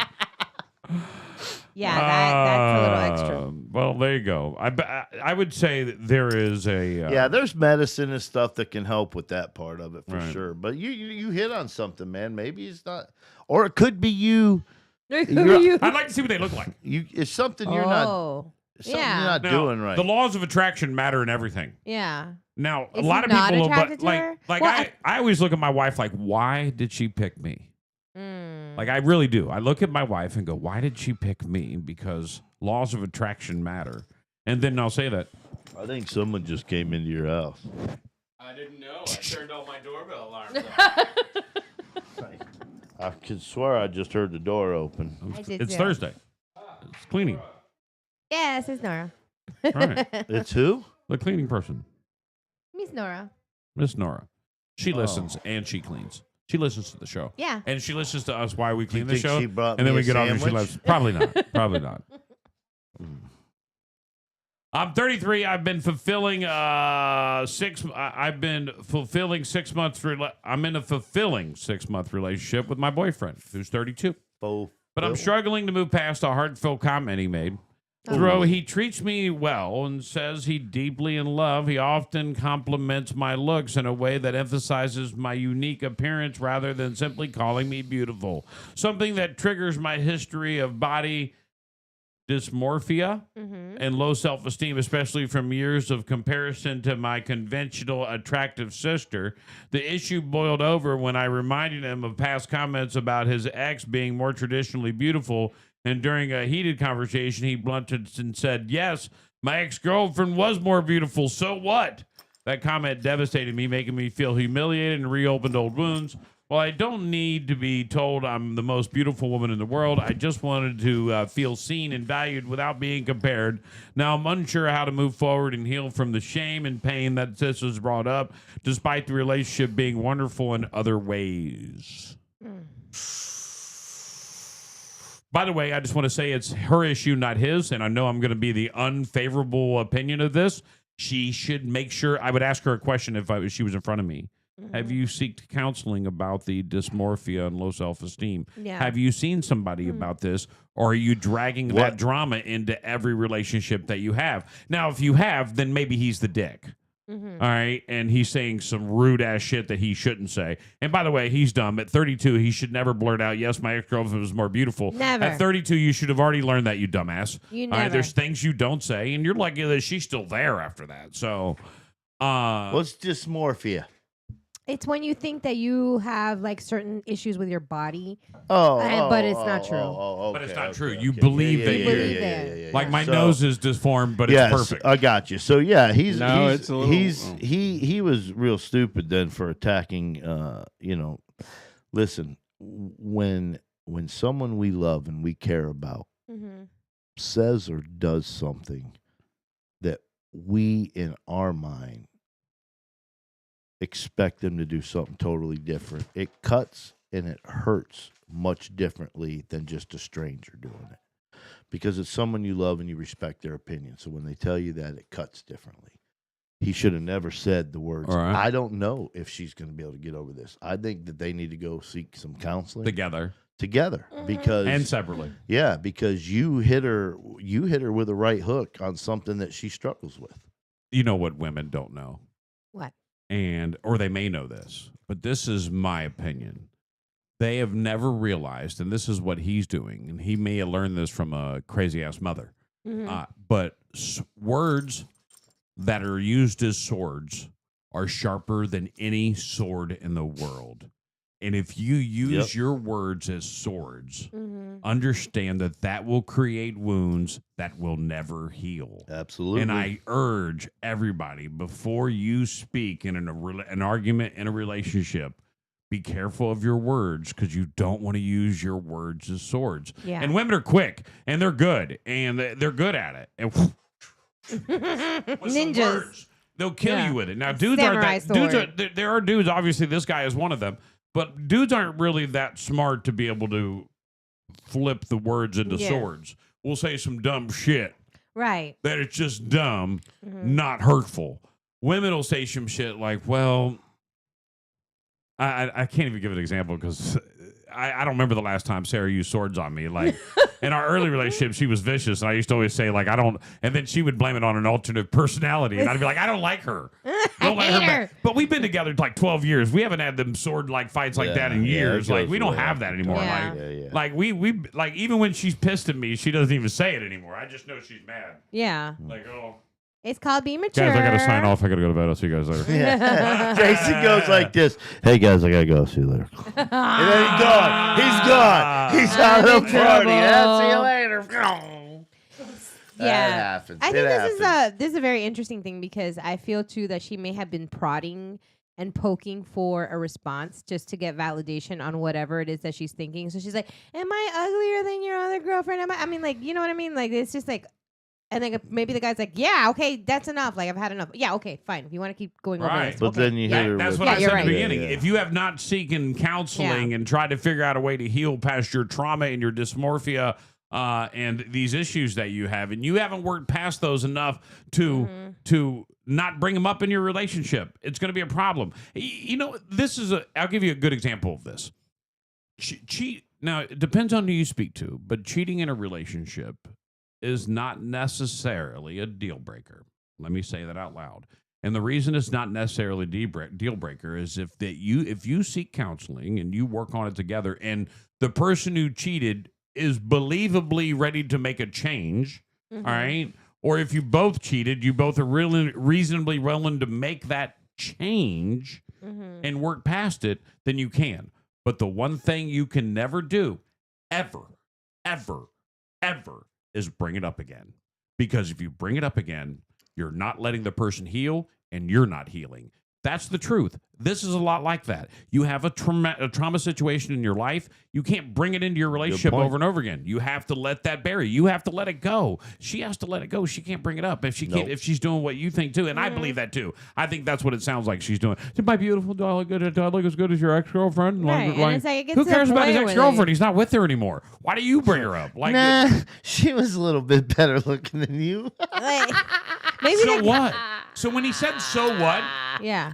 Yeah, that's a little extra.
Well, there you go. I would say that there is a
Yeah, there's medicine and stuff that can help with that part of it for
Right.
sure. But you hit on something, man. Maybe it's not, or it could be you.
I'd
I'd like to see what they look like.
It's something you're not. Something
Yeah.
you're not
Now,
doing right.
The laws of attraction matter in everything.
Yeah.
Now,
Is
a lot
he
of
not
people,
attracted
but
to her?
like
Well,
I always look at my wife like, why did she pick me?
Mm.
Like I really do. I look at my wife and go, why did she pick me? Because laws of attraction matter. And then I'll say that.
I think someone just came into your house.
I didn't know. I turned all my doorbell alarms
I could swear I just heard the door open.
I did
It's
too.
Thursday. It's cleaning.
Yes, it's Nora.
Right.
It's who?
The cleaning person,
Miss Nora.
Miss Nora. She listens and she cleans. She listens to the show.
Yeah.
And she listens to us while we
Do you
clean the
think
show.
she brought
And then
me
we
a
get off and she
sandwich?
loves. Probably not. Probably not. I'm 33. I've been fulfilling I've been fulfilling 6 months. I'm in a fulfilling 6-month relationship with my boyfriend, who's 32. But I'm struggling to move past a heartfelt comment he made. Though he treats me well and says he deeply in love, he often compliments my looks in a way that emphasizes my unique appearance rather than simply calling me beautiful. Something that triggers my history of body dysmorphia and low self-esteem, especially from years of comparison to my conventional attractive sister. The issue boiled over when I reminded him of past comments about his ex being more traditionally beautiful, and during a heated conversation, he blunted and said, yes, my ex-girlfriend was more beautiful, so what? That comment devastated me, making me feel humiliated and reopened old wounds. Well, I don't need to be told I'm the most beautiful woman in the world. I just wanted to feel seen and valued without being compared. Now, I'm unsure how to move forward and heal from the shame and pain that this has brought up, despite the relationship being wonderful in other ways. By the way, I just want to say it's her issue, not his, and I know I'm going to be the unfavorable opinion of this. She should make sure, I would ask her a question if she was in front of me. Have you sought counseling about the dysmorphia and low self-esteem?
Yeah.
Have you seen somebody about this, or are you dragging that drama into every relationship that you have? Now, if you have, then maybe he's the dick. All right, and he's saying some rude-ass shit that he shouldn't say. And by the way, he's dumb. At 32, he should never blurt out, yes, my ex-girlfriend was more beautiful.
Never.
At 32, you should have already learned that, you dumbass.
You
All right,
never.
there's things you don't say, and you're lucky that she's still there after that. So,
What's dysmorphia?
It's when you think that you have like certain issues with your body.
Oh,
but it's not true.
Okay,
But it's not true.
okay,
You
okay.
believe
Yeah,
that
yeah,
you-
believe
yeah,
it.
yeah,
like my
So-
nose is disformed, but
yes,
it's perfect.
I got you. So yeah, he's
No,
he's
it's a little-
he was real stupid then for attacking. Listen, when someone we love and we care about says or does something that we in our mind expect them to do something totally different, it cuts and it hurts much differently than just a stranger doing it, because it's someone you love and you respect their opinion. So when they tell you that, it cuts differently. He should have never said the words,
All right.
I don't know if she's going to be able to get over this. I think that they need to go seek some counseling
Together
together because
and separately.
yeah, because you hit her with a right hook on something that she struggles with.
You know what women don't know?
What?
Or they may know this, but this is my opinion. They have never realized, and this is what he's doing, and he may have learned this from a crazy ass mother. But words that are used as swords are sharper than any sword in the world. And if you use your words as swords, understand that will create wounds that will never heal.
Absolutely.
And I urge everybody, before you speak in an argument in a relationship, be careful of your words, because you don't want to use your words as swords.
Yeah.
And women are quick, and they're good, and they're good at it. And with some
Ninjas.
words, they'll kill
Yeah.
you with it. Now, dudes aren't
Samurai
that. Dudes
sword.
there are dudes. Obviously, this guy is one of them. But dudes aren't really that smart to be able to flip the words into
Yeah.
swords. We'll say some dumb shit
Right.
that it's just dumb, not hurtful. Women will say some shit like, well, I can't even give an example because I don't remember the last time Sarah used swords on me. Like, in our early relationship, she was vicious, and I used to always say like I don't, and then she would blame it on an alternate personality, and I'd be like I don't like her, don't let her. Back. But we've been together like 12 years. We haven't had them sword like fights like that in years.
it
Like we
goes
don't
way
have
up.
that anymore.
Yeah.
Like we like even when she's pissed at me, she doesn't even say it anymore. I just know she's mad.
Yeah.
Like oh.
It's called being mature.
Guys, I gotta sign off. I gotta go to bed. I'll see you guys later.
Yeah. Jason goes like this. Hey guys, I gotta go. See you later. And then he's gone. He's gone. He's out of the
big
party.
trouble.
See you later. That
Yeah.
happens.
I
It
think
happens.
this is a very interesting thing because I feel too that she may have been prodding and poking for a response just to get validation on whatever it is that she's thinking. So she's like, "Am I uglier than your other girlfriend? I mean, like, you know what I mean? Like, it's just like." And then maybe the guy's like, "Yeah, okay, that's enough. Like, I've had enough. Yeah, okay, fine. If you want to keep going over
Right.
this,
But
okay.
then you hit her
That's
with
what I
you're
said
right.
in the beginning.
Yeah.
If you have not seeking counseling and tried to figure out a way to heal past your trauma and your dysmorphia and these issues that you have, and you haven't worked past those enough to not bring them up in your relationship, it's going to be a problem. You know, I'll give you a good example of this. Cheat. Now, it depends on who you speak to, but cheating in a relationship is not necessarily a deal breaker. Let me say that out loud. And the reason it's not necessarily a deal breaker is if you seek counseling and you work on it together, and the person who cheated is believably ready to make a change, all right? Or if you both cheated, you both are really reasonably willing to make that change and work past it, then you can. But the one thing you can never do, ever, is bring it up again. Because if you bring it up again, you're not letting the person heal and you're not healing. That's the truth. This is a lot like that. You have a trauma situation in your life. You can't bring it into your relationship
point.
over and over again. You have to let that bury. You have to let it go. She has to let it go. She can't bring it up if she can't. If she's doing what you think too, and I believe that too. I think that's what it sounds like she's doing. Is my beautiful, do I look good? Do I look as good as your ex-girlfriend?
Right, and it's like it gets
who
to the
cares about his
point where
ex-girlfriend?
they-
He's not with her anymore. Why do you bring her up? Like,
Nah, she was a little bit better looking than you.
Like, maybe
so
like,
what? So when he said "so what,"
Yeah.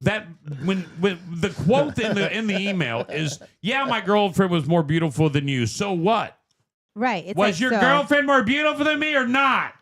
that when the quote in the email is, "Yeah, my girlfriend was more beautiful than you." So what?
Right. It's
Was
like,
your
so-
girlfriend more beautiful than me or not?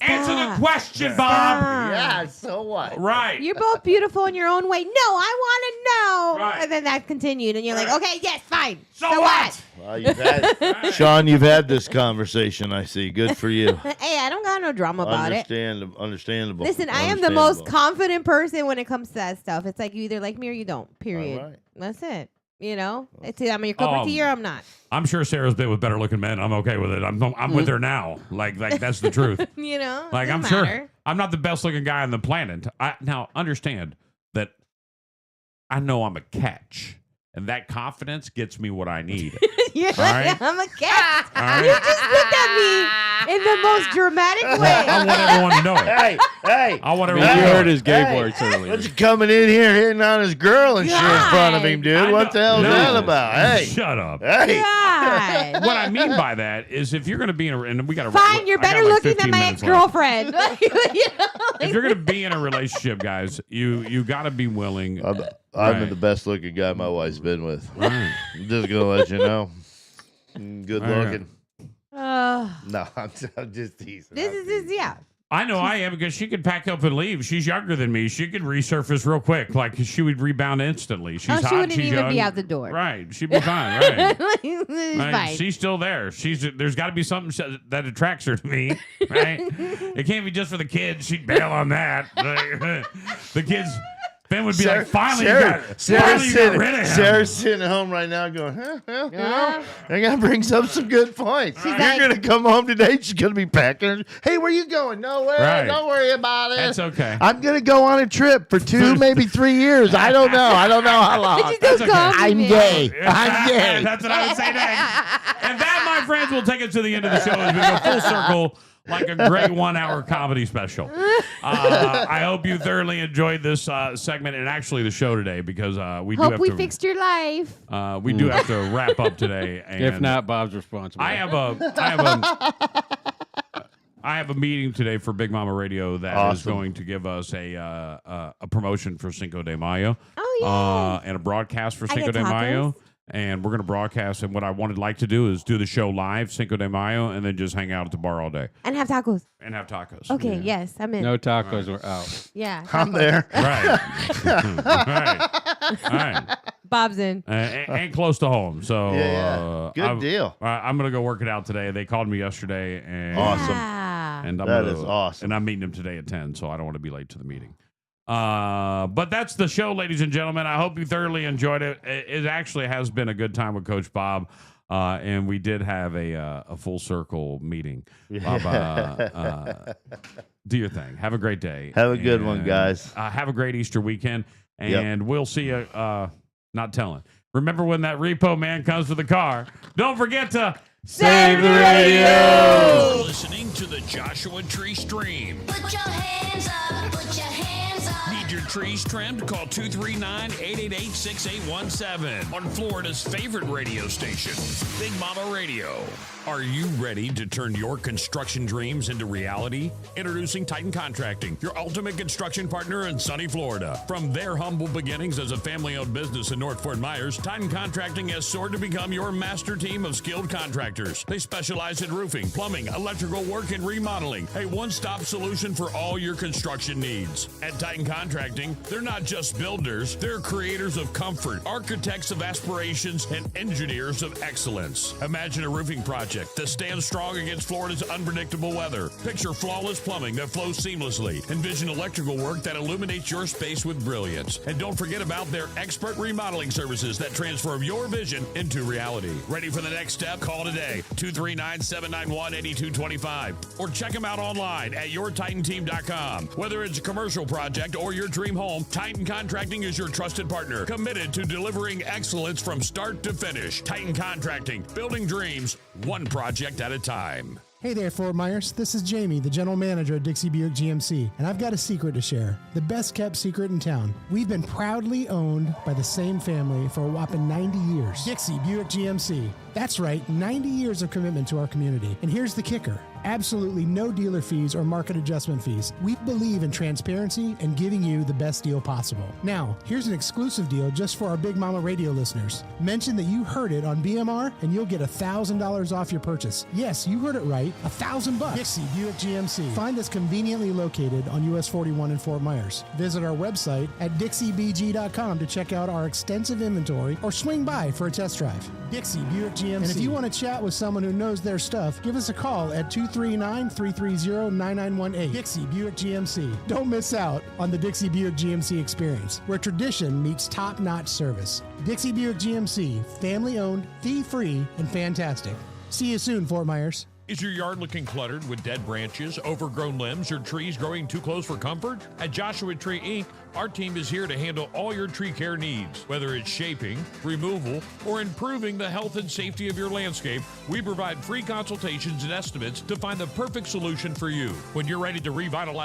Answer the
Stop.
question, Bob.
Stop.
Yeah, so what?
Right.
You're both beautiful in your own way. No, I want to know.
Right.
And then that continued, and you're like,
Right.
okay, yes, fine.
So what?
Well, you've had Sean, you've had this conversation, I see. Good for you.
Hey, I don't got no drama about it.
Understandable.
Listen, I am the most
Understandable.
confident person when it comes to that stuff. It's like you either like me or you don't. Period.
All right.
That's it. You know, it's I'm your cup of tea or I'm not.
I'm sure Sarah's been with better looking men. I'm okay with it. I'm with her now. Like that's the truth.
You know,
Like I'm
doesn't
sure
matter.
I'm not the best looking guy on the planet. Now understand that I know I'm a catch, and that confidence gets me what I need.
You're like,
right.
I'm a cat.
All right.
You just looked at me in the most dramatic
I
way.
want everyone to know it.
Hey,
I want
I
everyone
mean,
to
you
know
heard
it.
his gay
Hey,
voice earlier.
what's he coming in here hitting on his girl and shit in front of him,
I
dude? What the hell is
know.
that about? Hey,
Shut up.
hey.
God.
What I mean by that is if you're going to be in a, and we got to
Fine, you're better looking than my ex-girlfriend. You know,
If you're going to be in a relationship, guys, you got to be willing.
I'm
Right.
the best looking guy my wife's been with.
Right.
I'm just gonna let you know. Good
All right.
looking. No, I'm just teasing.
This
I'm
is just, yeah.
I know I am because she could pack up and leave. She's younger than me. She could resurface real quick. Like she would rebound instantly. She's
Oh,
hot.
she wouldn't
she's
even be
young.
out the door.
Right. She'd be fine. Right.
It's
Right,
fine.
she's still there. There's got to be something that attracts her to me, right? It can't be just for the kids. She'd bail on that. The kids, Ben would be like, finally, you got rid of him.
Sarah's sitting at home right now going, well, you know, I got to bring up some good points. You're
like-
going to come home today. She's going to be packing. Hey, where you going? Nowhere.
Right.
Don't worry about it.
That's okay.
I'm going to go on a trip for 2, maybe 3 years. I don't know. I don't know how long.
But you still
okay.
I'm
compliment.
gay. I'm gay.
That's what I would say next. And that, my friends, will take us to the end of the show as we go full circle like a great 1-hour comedy special. I hope you thoroughly enjoyed this segment and actually the show today because we do
Hope
have
we
to
fixed your life.
we do have to wrap up today. And
If not, Bob's responsible.
I have a meeting today for Big Mama Radio that is
Awesome.
going to give us a promotion for Cinco de Mayo.
Oh, yeah.
And a broadcast for
I
Cinco
get
de Mayo.
tacos?
and we're going to broadcast. And what I wanted like to do is do the show live, Cinco de Mayo, and then just hang out at the bar all day
And have tacos.
and have tacos.
Okay, yes, I'm in.
No tacos were out.
Yeah.
I'm
tacos.
there.
Right. All right.
Bob's in.
And close to home. So
Yeah. Good deal.
I'm going to go work it out today. They called me yesterday, and
Awesome.
Yeah.
and I'm
That
gonna-
is awesome.
And I'm meeting them today at 10, so I don't want to be late to the meeting. But that's the show, ladies and gentlemen. I hope you thoroughly enjoyed it. It actually has been a good time with Coach Bob, and we did have a full circle meeting. Bob, do your thing. Have a great day.
Have a good one,
And,
guys.
have a great Easter weekend,
Yep.
and we'll see you. Not telling. Remember when that repo man comes with the car? Don't forget to
Save the radio!
Listening to the Joshua Tree Stream.
Put your hands up, put your hands up.
Need your trees trimmed? Call 239-888-6817 on Florida's favorite radio station, Big Mama Radio. Are you ready to turn your construction dreams into reality? Introducing Titan Contracting, your ultimate construction partner in sunny Florida. From their humble beginnings as a family-owned business in North Fort Myers, Titan Contracting has soared to become your master team of skilled contractors. They specialize in roofing, plumbing, electrical work, and remodeling. A one-stop solution for all your construction needs. At Titan Contracting, they're not just builders, they're creators of comfort, architects of aspirations, and engineers of excellence. Imagine a roofing project that stands strong against Florida's unpredictable weather. Picture flawless plumbing that flows seamlessly. Envision electrical work that illuminates your space with brilliance. And don't forget about their expert remodeling services that transform your vision into reality. Ready for the next step? Call today, 239-791-8225. Or check them out online at yourtitanteam.com. Whether it's a commercial project or your dream home, Titan Contracting is your trusted partner, committed to delivering excellence from start to finish. Titan Contracting, building dreams, one project at a time.
Hey there, Fort Myers. This is Jamie, the general manager at Dixie Buick GMC, and I've got a secret to share. The best kept secret in town. We've been proudly owned by the same family for a whopping 90 years. Dixie Buick GMC. That's right, 90 years of commitment to our community. And here's the kicker. Absolutely no dealer fees or market adjustment fees. We believe in transparency and giving you the best deal possible. Now, here's an exclusive deal just for our Big Mama Radio listeners. Mention that you heard it on BMR and you'll get $1,000 off your purchase. Yes, you heard it right, $1,000. Dixie Buick GMC. Find us conveniently located on US 41 in Fort Myers. Visit our website at dixiebg.com to check out our extensive inventory or swing by for a test drive. Dixie Buick GMC. And if you want to chat with someone who knows their stuff, give us a call at 239-330-9918. Dixie Buick GMC. Don't miss out on the Dixie Buick GMC experience, where tradition meets top-notch service. Dixie Buick GMC, family-owned, fee-free, and fantastic. See you soon, Fort Myers.
Is your yard looking cluttered with dead branches, overgrown limbs, or trees growing too close for comfort? At Joshua Tree Inc., our team is here to handle all your tree care needs. Whether it's shaping, removal, or improving the health and safety of your landscape, we provide free consultations and estimates to find the perfect solution for you. When you're ready to revitalize